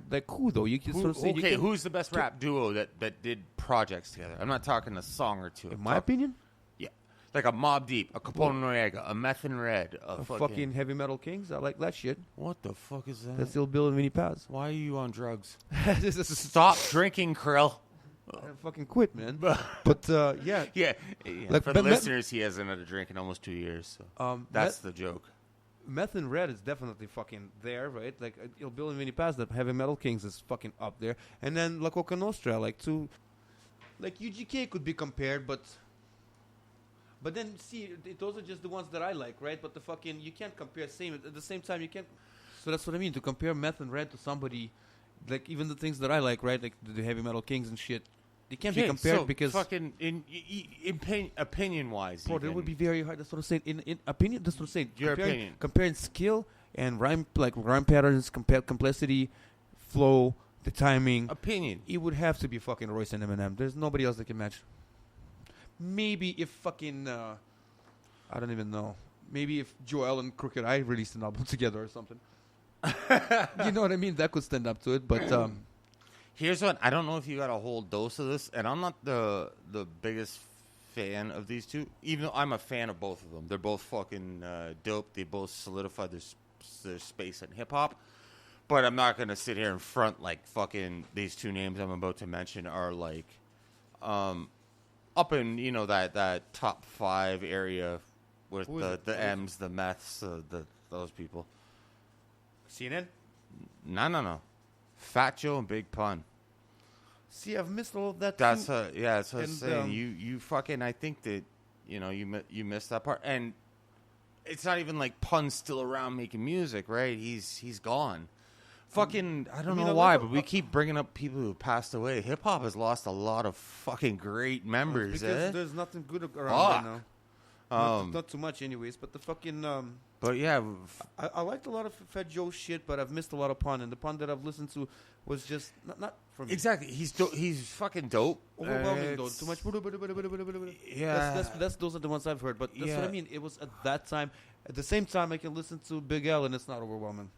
Like who, though? You can sort of say... Okay, who's the best rap duo that did projects together? I'm not talking a song or two. In my opinion? Yeah. Like a Mobb Deep, a Capone Noriega, a Meth and Red, a fucking Heavy Metal Kings. I like that shit. What the fuck is that? That's still Bill and Vinnie Paz. Why are you on drugs? Stop drinking, Kirill. I fucking quit, man. But yeah. Like, for the listeners, he hasn't had a drink in almost 2 years. So that's the joke. Meth and Red is definitely fucking there, right? Like Bill and Vinnie Paz, that Heavy Metal Kings is fucking up there, and then La Coca Nostra, like UGK could be compared, but then see, those are just the ones that I like, right? But the fucking you can't compare at the same time you can't. So that's what I mean, to compare Meth and Red to somebody. Like, even the things that I like, right? Like, the Heavy Metal Kings and shit. They can't be compared because... fucking, opinion-wise... Bro, that would be very hard. That's what I'm saying. In opinion, that's what I'm saying. Your opinion. Comparing skill and rhyme patterns, complexity, flow, the timing... Opinion. It would have to be fucking Royce and Eminem. There's nobody else that can match. Maybe if fucking... I don't even know. Maybe if Joel and Crooked Eye released an album together or something. You know what I mean? That could stand up to it, but here's what I don't know if you got a whole dose of this, and I'm not the biggest fan of these two, even though I'm a fan of both of them. They're both fucking dope. They both solidified their space in hip hop. But I'm not gonna sit here in front like fucking these two names I'm about to mention are like up in that top 5 area with Who is it? the What is M's, the meths, those people. CNN? No. Fat Joe and Big Pun. See, I've missed all of that. That's too. that's what I'm And, saying. You fucking. I think that you missed that part, and it's not even like Pun's still around making music, right? He's gone. Fucking, I don't know why, but we keep bringing up people who passed away. Hip hop has lost a lot of fucking great members. Because there's nothing good around right now. Not too much, anyways. But the fucking. But yeah, I liked a lot of Fat Joe shit, but I've missed a lot of Pun, and the Pun that I've listened to was just not for me. exactly. He's fucking dope. Overwhelming though, It's- too much. Yeah. That's those are the ones I've heard. But that's what Yeah. I mean. It was at that time. At the same time, I can listen to Big L, and it's not overwhelming.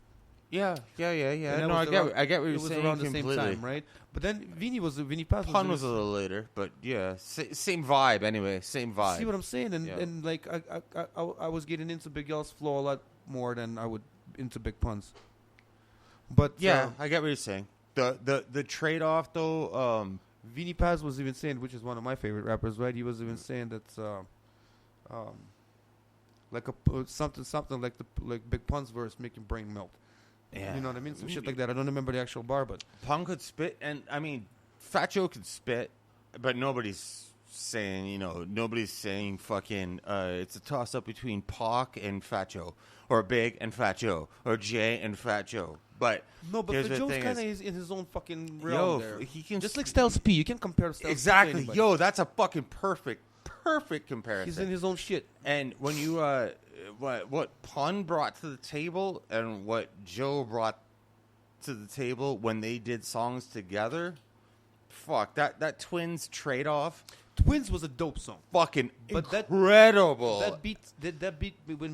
Yeah. And that No, was I get around- what you're it was saying around completely. the same time, right? But then Vinny Paz Pun was a little later, but yeah, same vibe anyway. Same vibe. See what I'm saying? And Yeah. and like I was getting into Big L's flow a lot more than I would into Big Pun's. But Yeah, I get what you're saying. The trade off though, Vinny Paz was even saying, which is one of my favorite rappers, right? He was even saying that like something like Big Pun's verse make your brain melt. yeah, You know what I mean? Some shit like that. I don't remember the actual bar, but Pun could spit, and I mean, Fat Joe could spit, but nobody's saying, nobody's saying fucking. It's a toss up between Pac and Fat Joe, or Big and Fat Joe, or Jay and Fat Joe. But no, but here's the the Joe's thing kind of is- in his own fucking realm there. he can Just like Styles P, you can compare Styles P to exactly. anybody. Yo, that's a fucking perfect comparison. He's in his own shit. And when you what Pun brought to the table and what Joe brought to the table when they did songs together, fuck that twins trade off, Twins was a dope song. fucking But that- incredible. That beat wins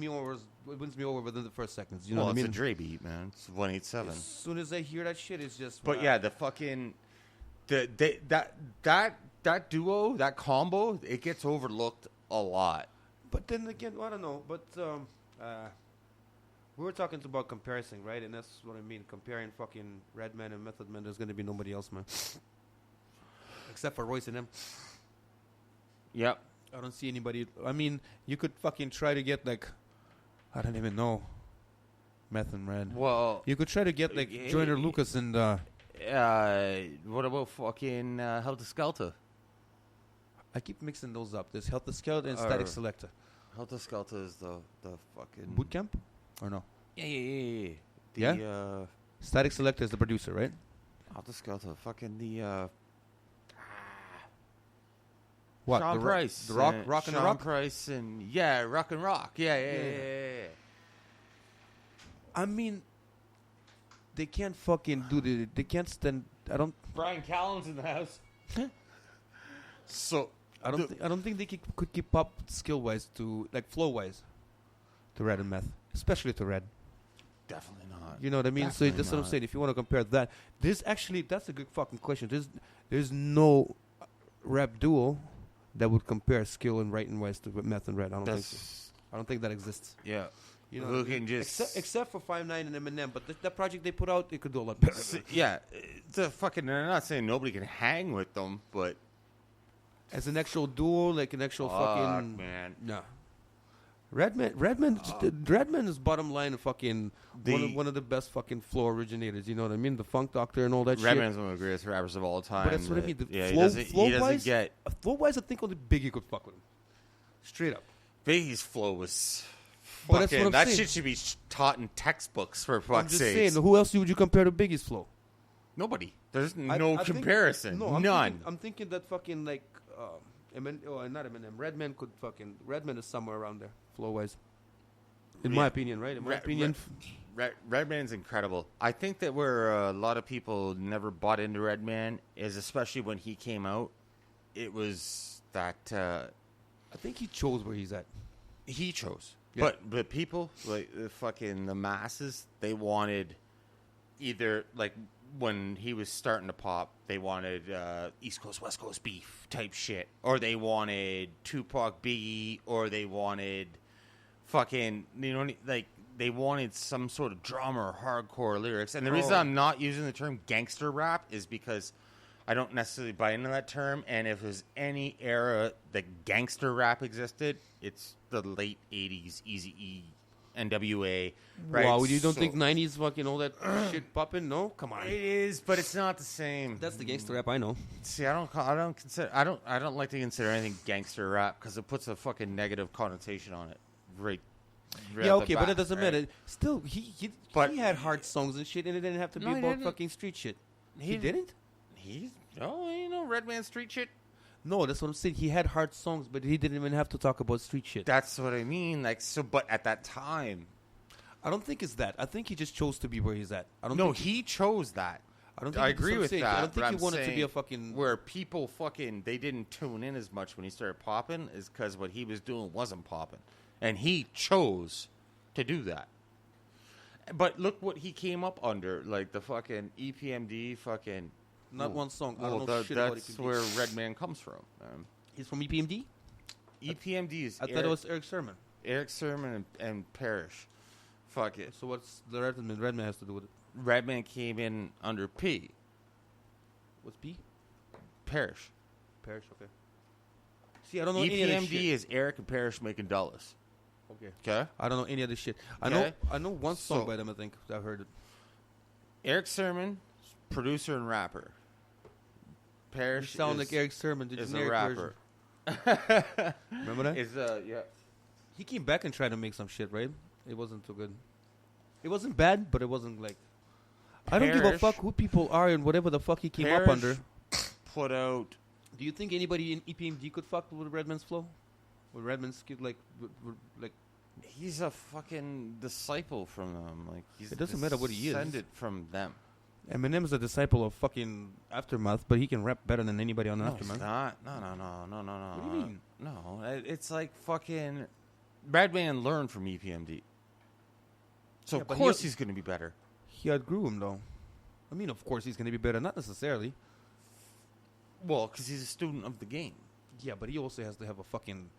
me over within the first seconds. You know well, what I it's mean? a Dre beat, man. It's 187. As soon as I hear that shit, it's just. But wow. yeah, the fucking that duo, that combo, it gets overlooked a lot. But then again, I don't know. But we were talking about comparison, right? And that's what I mean. Comparing fucking Redman and Method Man, there's gonna be nobody else, man. Except for Royce and them. Yep. I don't see anybody. I mean, you could fucking try to get like, I don't even know, Meth and Red. Well, You could try to get like Joyner Lucas and what about fucking Helter Skelter? I keep mixing those up. There's Helter Skelter and Static Selector. Helter Skelter is the fucking Boot Camp? Or no? Yeah. Yeah? Static Selector is the producer, right? Helter Skelter, fucking the What? Sean the Price, The Rock? Rock and the Sean Rock? Price, and Rock and Rock. Yeah. I mean, they can't fucking do they can't stand. I don't Brian Callen's in the house. So I don't think they could keep up skill wise to like flow wise to Red and Meth, especially to Red. definitely not. You know what I mean? So Definitely that's what I'm not. saying. If you want to compare that, that's a good fucking question. There's no rap duo that would compare skill and writing wise to Meth and Red. I don't think so. I don't think that exists. Yeah. You know, Who can just except for 5ix9ine and Eminem, but that project they put out, it could do a lot better. yeah, it's a fucking. I'm not saying nobody can hang with them, but As an actual duo, like an actual fucking man. no. Redman is bottom line fucking one of the best fucking flow originators. You know what I mean? The Funk Doctor and all that Redman's one of the greatest rappers of all time. But that's what I mean. The yeah, flow he doesn't wise, get. flow wise, I think only Biggie could fuck with him. Straight up. Biggie's flow was. But that's what Fucking, I'm that saying. shit should be taught in textbooks for I'm fuck's just sake. saying, who else would you compare to Biggie's flow? Nobody. There's I no think- comparison. None. I'm thinking that fucking like, not Eminem. Redman is somewhere around there, flow wise. In my opinion, right? In my opinion, Redman's incredible. I think that where a lot of people never bought into Redman is especially when he came out, it was that I think he chose where he's at. he chose. Yeah. But people, like the masses, they wanted either, like, when he was starting to pop, they wanted East Coast, West Coast beef type shit. Or they wanted Tupac, Biggie, or they wanted fucking, like, they wanted some sort of drama or hardcore lyrics. And the reason I'm not using the term gangster rap is because I don't necessarily buy into that term. And if there's any era that gangster rap existed, it's the late 80s, Eazy-E, NWA. Right? Wow, you don't think 90s fucking all that shit popping? No? Come on. It is, but it's not the same. That's the gangster rap I know. See, I don't like to consider anything gangster rap because it puts a fucking negative connotation on it. Right yeah, off the okay, bat, but it doesn't right? matter. Still, he had hard songs and shit, and it didn't have to be No, he about didn't. fucking street shit. He didn't? Redman street shit. No, that's what I'm saying. He had hard songs, but he didn't even have to talk about street shit. That's what I mean. Like, so, but at that time, I don't think it's that. I think he just chose to be where he's at. He chose that. I agree with that. I don't think but he I'm wanted to be saying a fucking... where people fucking they didn't tune in as much when he started popping is because what he was doing wasn't popping, and he chose to do that. But look what he came up under, like the fucking EPMD fucking. Not one song. I don't know Well, shit about that's EPMD. where Redman comes from. He's from EPMD? EPMD is I thought it was Eric Sermon. Eric Sermon and Parrish. Fuck it. So what's the Redman has to do with it? Redman came in under P. What's P? Parrish. Parrish, okay. See, I don't know any of that shit. EPMD is Eric and Parrish making dollars. Okay. Okay? I don't know any of this shit. Okay. I know one song So- by them, I think. I've heard it. Eric Sermon, producer and rapper. You Parrish sound like Eric Sermon, the is a generic rapper. version. Remember that? Yeah. He came back and tried to make some shit, right? It wasn't too good. It wasn't bad, but it wasn't like... I don't give a Parrish- fuck who people are and whatever the fuck he came up Parrish under. Put out. Do you think anybody in EPMD could fuck with Redman's flow? With Redman's skill, like... He's a fucking disciple from them. Like he's It doesn't matter what he is. Descended from them. Eminem's a disciple of fucking Aftermath, but he can rap better than anybody on No, Aftermath. he's not. No. What do you mean? No, it's like fucking. Redman learned from EPMD. So Yeah, of but course he's going to be better. He outgrew him, though. I mean, of course he's going to be better. Not necessarily. Well, because he's a student of the game. Yeah, but he also has to have a fucking...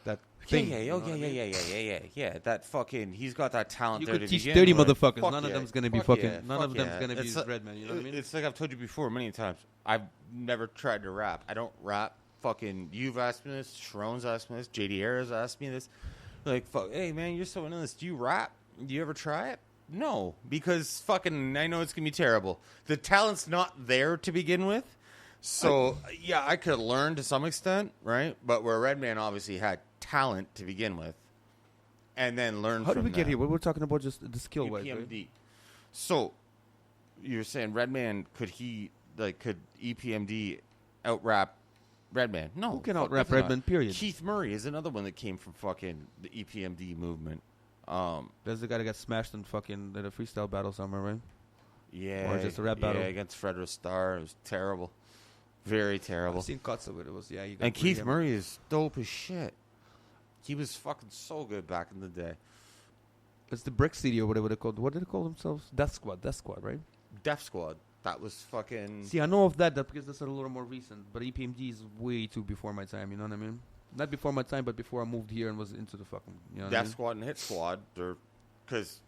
That thing. Yeah. That fucking, he's got that talent. You there could to teach begin 30 with. motherfuckers. Fuck None of yeah. them's gonna be Fuck fucking. yeah. None Fuck of them's yeah. gonna be It's like- Redman. You know what I mean? It's like I've told you before many times. I've never tried to rap. I don't rap. Fucking, you've asked me this. Sharon's asked me this. JD Ayers asked me this. Like, fuck, hey man, you're so into this. Do you rap? Do you ever try it? No, because fucking, I know it's gonna be terrible. The talent's not there to begin with. So yeah, I could learn to some extent, right? But where Redman obviously had talent to begin with, and then learn. How from did we get that. here? We're talking about just the skill wise, EPMD. right? So you're saying Redman could EPMD out rap Redman? No, Who can fuck, out rap definitely not. Redman? Period. Keith Murray is another one that came from fucking the EPMD movement. There's the guy that got smashed in fucking at a freestyle battle somewhere, right? Yeah, Or just a rap battle. Yeah, against Frederick Starr. It was terrible, very terrible. I've seen cuts of it. It was You got And really Keith hammered. Murray is dope as shit. He was fucking so good back in the day. It's the Brick City or whatever they called. What did they call themselves? Death Squad, right? Def Squad. That was fucking. See, I know of that because that's a little more recent. But EPMD is way too before my time. You know what I mean? Not before my time, but before I moved here and was into the fucking. You know what I Def mean? Squad and Hit Squad. They're because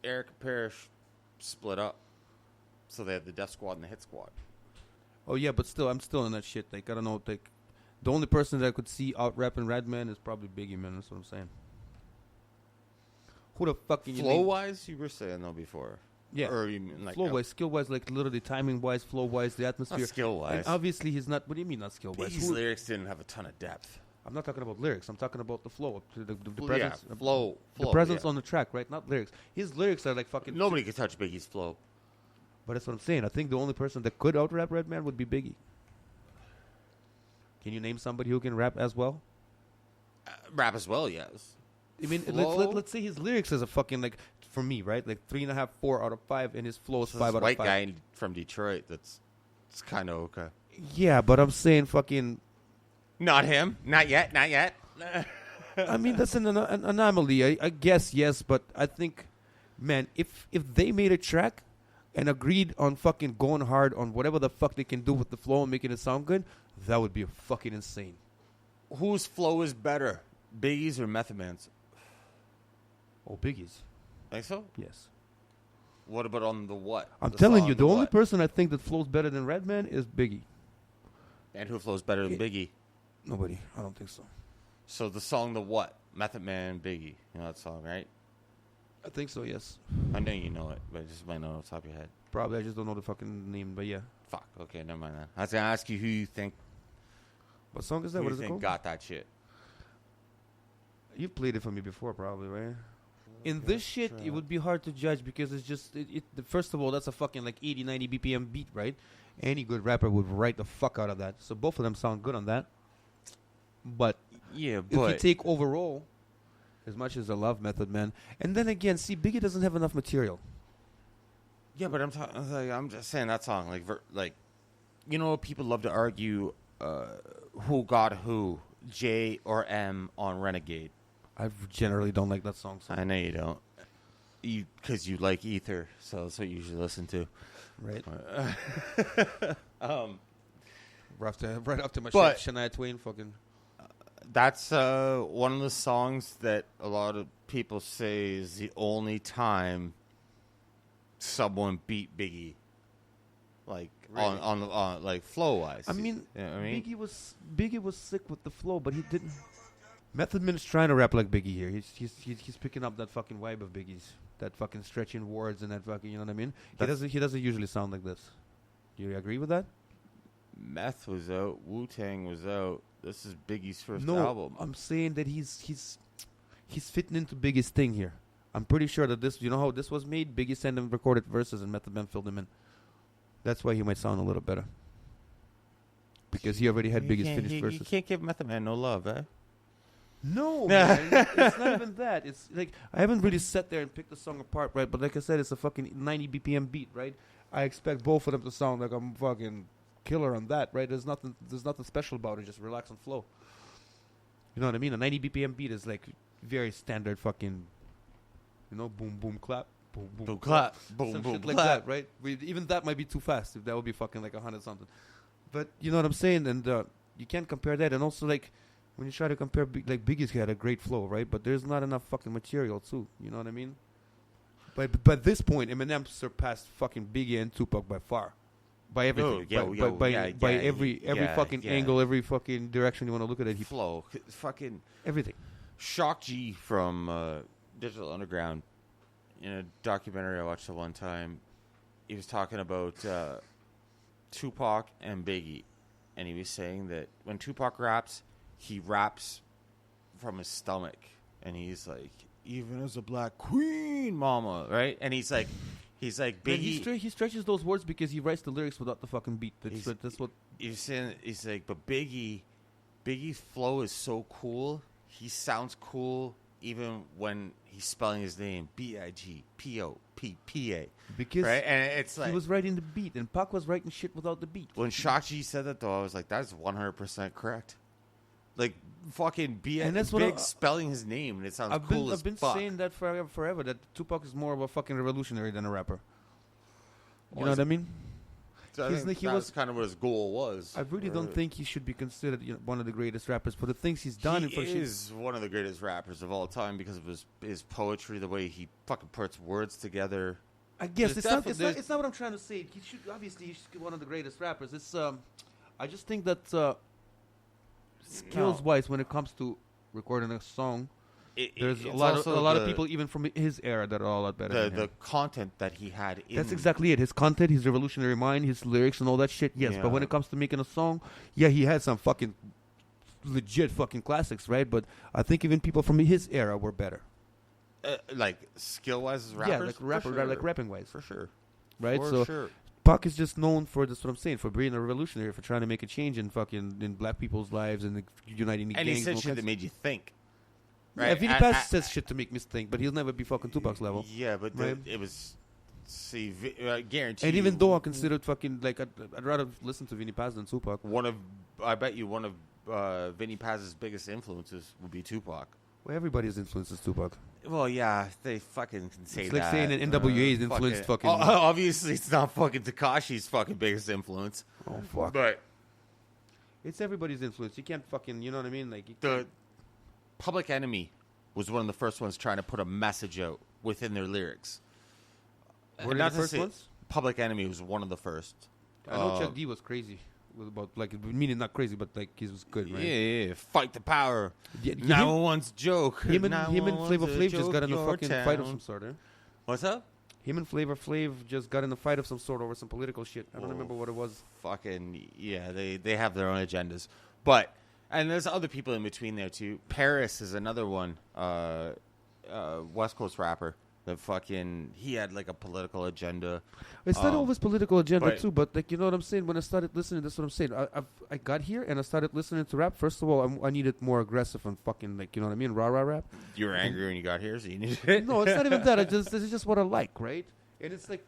Eric and Parrish split up, so they had the Def Squad and the Hit Squad. Oh yeah, but still, I'm still in that shit. Like I don't know. Like the only person that I could see out rapping Redman is probably Biggie, man. That's what I'm saying. Who the fuck can you Flow name? wise, you were saying though before. Yeah. Or you mean like Flow wise, skill wise, like literally timing wise, flow wise, the atmosphere. skill wise. And obviously, he's not. What do you mean not skill wise? Biggie's lyrics didn't have a ton of depth. I'm not talking about lyrics. I'm talking about the flow, the Yeah, presence, flow, the presence yeah. on the track, right? Not lyrics. His lyrics are like fucking. Nobody could touch Biggie's flow. But that's what I'm saying. I think the only person that could out rap Redman would be Biggie. Can you name somebody who can rap as well? Rap as well, yes. I mean, Flow? let's say his lyrics is a fucking like for me, right? Like 3.5, 4 out of 5, and his flow is So 5 this out white of 5. guy from Detroit. It's kind of okay. Yeah, but I'm saying fucking. Not him. Not yet. Not yet. I mean, that's an anomaly. I guess yes, but I think, man, if they made a track and agreed on fucking going hard on whatever the fuck they can do with the flow and making it sound good, that would be fucking insane. Whose flow is better, Biggie's or Method Man's? Oh, Biggie's. Think so? Yes. What about on the what? I'm The telling song, you, the only what? person I think that flows better than Redman is Biggie. And who flows better than Biggie? Nobody. I don't think so. So the song, the what? Method Man, Biggie. You know that song, right? I think so, yes. I know you know it, but I just might know off the top of your head. Probably. I just don't know the fucking name, but yeah. Fuck. Okay, never mind that. I was gonna ask you who you think. What song is that? Who What you is it think called? got that shit? You've played it for me before, probably, right? In this shit, it would be hard to judge because it's just... first of all, that's a fucking like 80, 90 BPM beat, right? Any good rapper would write the fuck out of that. So both of them sound good on that. But Yeah, if you take overall, as much as I love Method Man, and then again, see, Biggie doesn't have enough material. yeah, but I'm just saying that song, like, you know, people love to argue who got who, J or M on Renegade. I generally don't like that song. So. I know you don't, because you like Ether, so that's what you usually listen to, Right. Right after my But- Shania Twain fucking... That's one of the songs that a lot of people say is the only time someone beat Biggie, like Really? on like flow wise. I mean, you know what I mean? Biggie was sick with the flow, but he didn't. Method Man is trying to rap like Biggie here. He's picking up that fucking vibe of Biggie's, that fucking stretching words and that fucking, you know what I mean? He doesn't usually sound like this. Do you agree with that? Meth was out, Wu-Tang was out. This is Biggie's first No, album. I'm saying that he's fitting into Biggie's thing here. I'm pretty sure that this, you know how this was made? Biggie sent him recorded verses and Method Man filled him in. That's why he might sound a little better. Because he already had Biggie's finished verses. You can't give Method Man no love, eh? No, man. It's not even that. It's like, I haven't really sat there and picked the song apart, right? But like I said, it's a fucking 90 BPM beat, right? I expect both of them to sound like I'm fucking killer on that, right? There's nothing special about it. Just relax and flow. You know what I mean? A 90 BPM beat is like very standard fucking, you know, boom, boom, clap. Boom, boom, Boom, clap. Boom, some boom, shit like clap. that, right? Even that might be too fast. If that would be fucking like 100 something. But you know what I'm saying? And you can't compare that. And also, like, when you try to compare, like, Biggie's had a great flow, right? But there's not enough fucking material, too. You know what I mean? But by this point, Eminem surpassed fucking Biggie and Tupac by far. By everything. By every fucking angle, every fucking direction you want to look at it. He Flow. Fucking everything. Shock G from Digital Underground, in a documentary I watched at one time, he was talking about Tupac and Biggie, and he was saying that when Tupac raps, he raps from his stomach, and he's like, even as a black queen, mama, right? And he's like Biggie. He stretches those words because he writes the lyrics without the fucking beat. That's what he's saying. He's like, but Biggie's flow is so cool. He sounds cool even when he's spelling his name Bigpoppa. Because right, and it's like he was writing the beat, and Pac was writing shit without the beat. When Shock G said that, though, I was like, that's 100% correct. Like fucking And that's Big what spelling his name, and it sounds I've cool as been fuck. saying that forever. That Tupac is more of a fucking revolutionary than a rapper. You Well, know what I mean? So I He's think like- he that was- was kind of what his goal was. I really don't think he should be considered one of the greatest rappers for the things he's done. He and for shit. is one of the greatest rappers of all time because of his poetry, the way he fucking puts words together. I guess There's it's not, definitely- it's not what I'm trying to say. He should be one of the greatest rappers. It's I just think that skills wise, when it comes to recording a song, there's a lot of people even from his era that are a lot better. than The him. content that he had. That's exactly it. His content, his revolutionary mind, his lyrics, and all that shit. Yes, but when Yeah. it comes to making a song, yeah, he had some fucking legit fucking classics, right? But I think even people from his era were better. Like skill wise as rappers. Yeah, like rapping wise, for sure. right? For So sure. Pac is just known for this. What I'm saying, for being a revolutionary, for trying to make a change in black people's lives and uniting the And gangs. he said all shit kinds that of- made you think. Yeah, Right? Vinny Paz says shit to make me think, but he'll never be fucking Tupac's level. Yeah, but Right. it was. See, I guarantee. And you, even though I considered fucking like I'd rather listen to Vinny Paz than Tupac. I bet you one of Vinny Paz's biggest influences would be Tupac. Well, everybody's influences Tupac. Well, yeah, they fucking can say It's that. like saying that NWA is influenced fucking. Obviously, it's not fucking Tekashi's fucking biggest influence. Oh fuck! But It's everybody's influence. You can't fucking. You know what I mean? Like the Public Enemy was one of the first ones trying to put a message out within their lyrics. Were they Not the to first say- ones? Public Enemy was one of the first. I know Chuck D was crazy. About like meaning not crazy, but like he was good, right? Yeah, fight the power. Yeah, 911's joke. him and 911's Flavor a Flav just joke, got in a your fucking fight of town. some sort. Eh? What's up? Him and Flavor Flav just got in a fight of some sort over some political shit. I don't Oh, remember what it was. Fucking yeah, they have their own agendas, but and there's other people in between there too. Paris is another one, West Coast rapper. That fucking he had like a political agenda. It's not always political agenda but- too, but like you know what I'm saying. When I started listening, that's what I'm saying. I got here and I started listening to rap. First of all, I needed more aggressive and fucking like you know what I mean, rah rap. You were angry when you got here, so you needed it. No, it's not even that. This is just what I like, right? And it's like,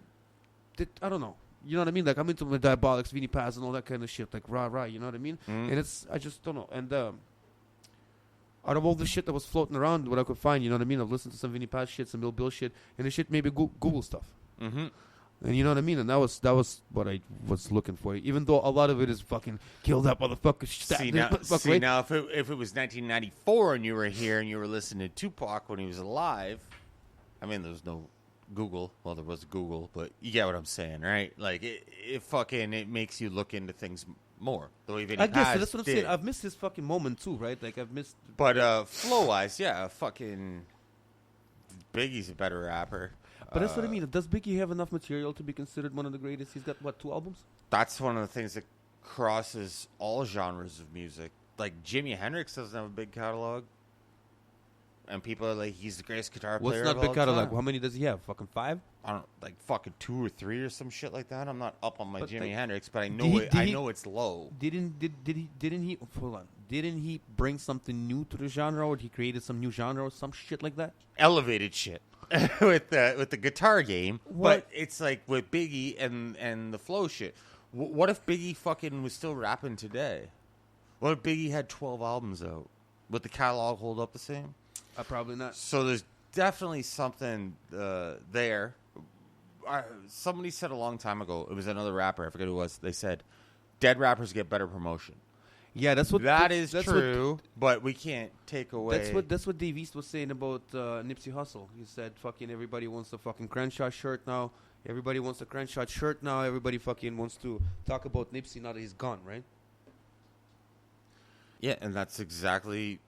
I don't know. You know what I mean? Like I'm into my Diabolics, Vinnie Paz, and all that kind of shit. Like rah. You know what I mean? Mm. And I just don't know. And out of all the shit that was floating around, what I could find, you know what I mean? I've listened to some Vinnie Paz shit, some Lil Bill shit, and the shit maybe Google stuff. Mm-hmm. And you know what I mean? And that was what I was looking for. Even though a lot of it is fucking kill that motherfucker. Now, if it was 1994 and you were here and you were listening to Tupac when he was alive, I mean, there was no Google. Well, there was Google, but you get what I'm saying, right? Like it makes you look into things more. The way Vinnie I guess Paz that's what I'm did. saying. I've missed his fucking moment too, right? Like I've missed. But flow wise, yeah, fucking Biggie's a better rapper. But that's what I mean. Does Biggie have enough material to be considered one of the greatest? He's got what, 2 albums? That's one of the things that crosses all genres of music. Like Jimi Hendrix doesn't have a big catalog, and people are like, he's the greatest guitar What's player. not of big all catalog? time. How many does he have? Fucking 5? I don't like fucking 2 or 3 or some shit like that. I'm not up on my But Jimi like, Hendrix, but I know did he- it. did I he- know it's low. Didn't he? Hold on. Didn't he bring something new to the genre, or he created some new genre or some shit like that? Elevated shit with the guitar game, What? but it's like with Biggie and the flow shit. What if Biggie fucking was still rapping today? What if Biggie had 12 albums out? Would the catalog hold up the same? Probably not. So there's definitely something there. Somebody said a long time ago, it was another rapper, I forget who it was, they said, dead rappers get better promotion. Yeah, that's what. That that's- is that's true, but we can't take away... That's what Dave East was saying about Nipsey Hussle. He said, "Fucking everybody wants a fucking Crenshaw shirt now. Everybody wants a Crenshaw shirt now. Everybody fucking wants to talk about Nipsey now that he's gone, right?" Yeah, and that's exactly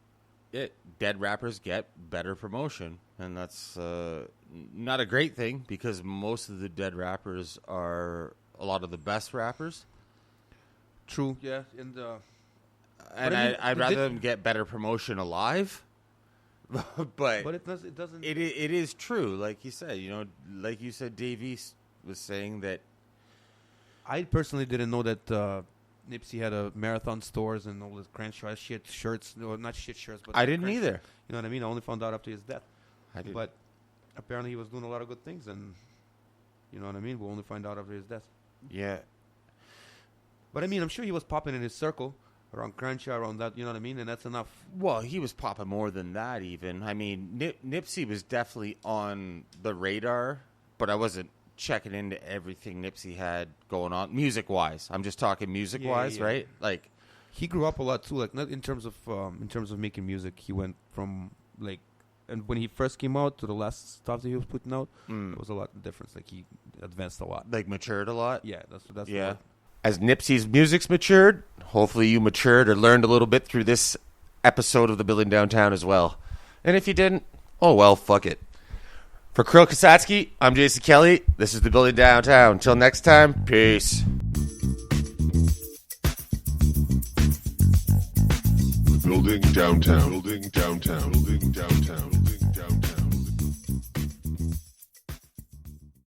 it. Dead rappers get better promotion, and that's not a great thing because most of the dead rappers are a lot of the best rappers. True. Yeah, and And I mean, I'd rather them get better promotion alive. but it doesn't. it is true, like you said. You know, like you said, Dave East was saying that. I personally didn't know that Nipsey had a marathon stores and all this Crenshaw shit shirts. No, not shit shirts, but I didn't Crenshaw. either. You know what I mean? I only found out after his death. I did. But apparently he was doing a lot of good things, and you know what I mean? We'll only find out after his death. Yeah. But I mean, I'm sure he was popping in his circle around Crenshaw, around that. You know what I mean? And that's enough. Well, he was popping more than that, even. I mean, Nipsey was definitely on the radar, but I wasn't checking into everything Nipsey had going on, music-wise. I'm just talking music-wise, yeah. right? Like, He grew up a lot too. Like not in terms of making music. He went from like, and when he first came out to the last stuff that he was putting out, there was a lot of difference. Like he advanced a lot. like matured a lot. Yeah, that's Yeah. what- As Nipsey's music's matured, hopefully you matured or learned a little bit through this episode of The Building Downtown as well. And if you didn't, oh well, fuck it. For Kirill Kasatskiy, I'm Jason Kelly. This is The Building Downtown. Until next time, peace. Building downtown, building downtown, building downtown, building downtown.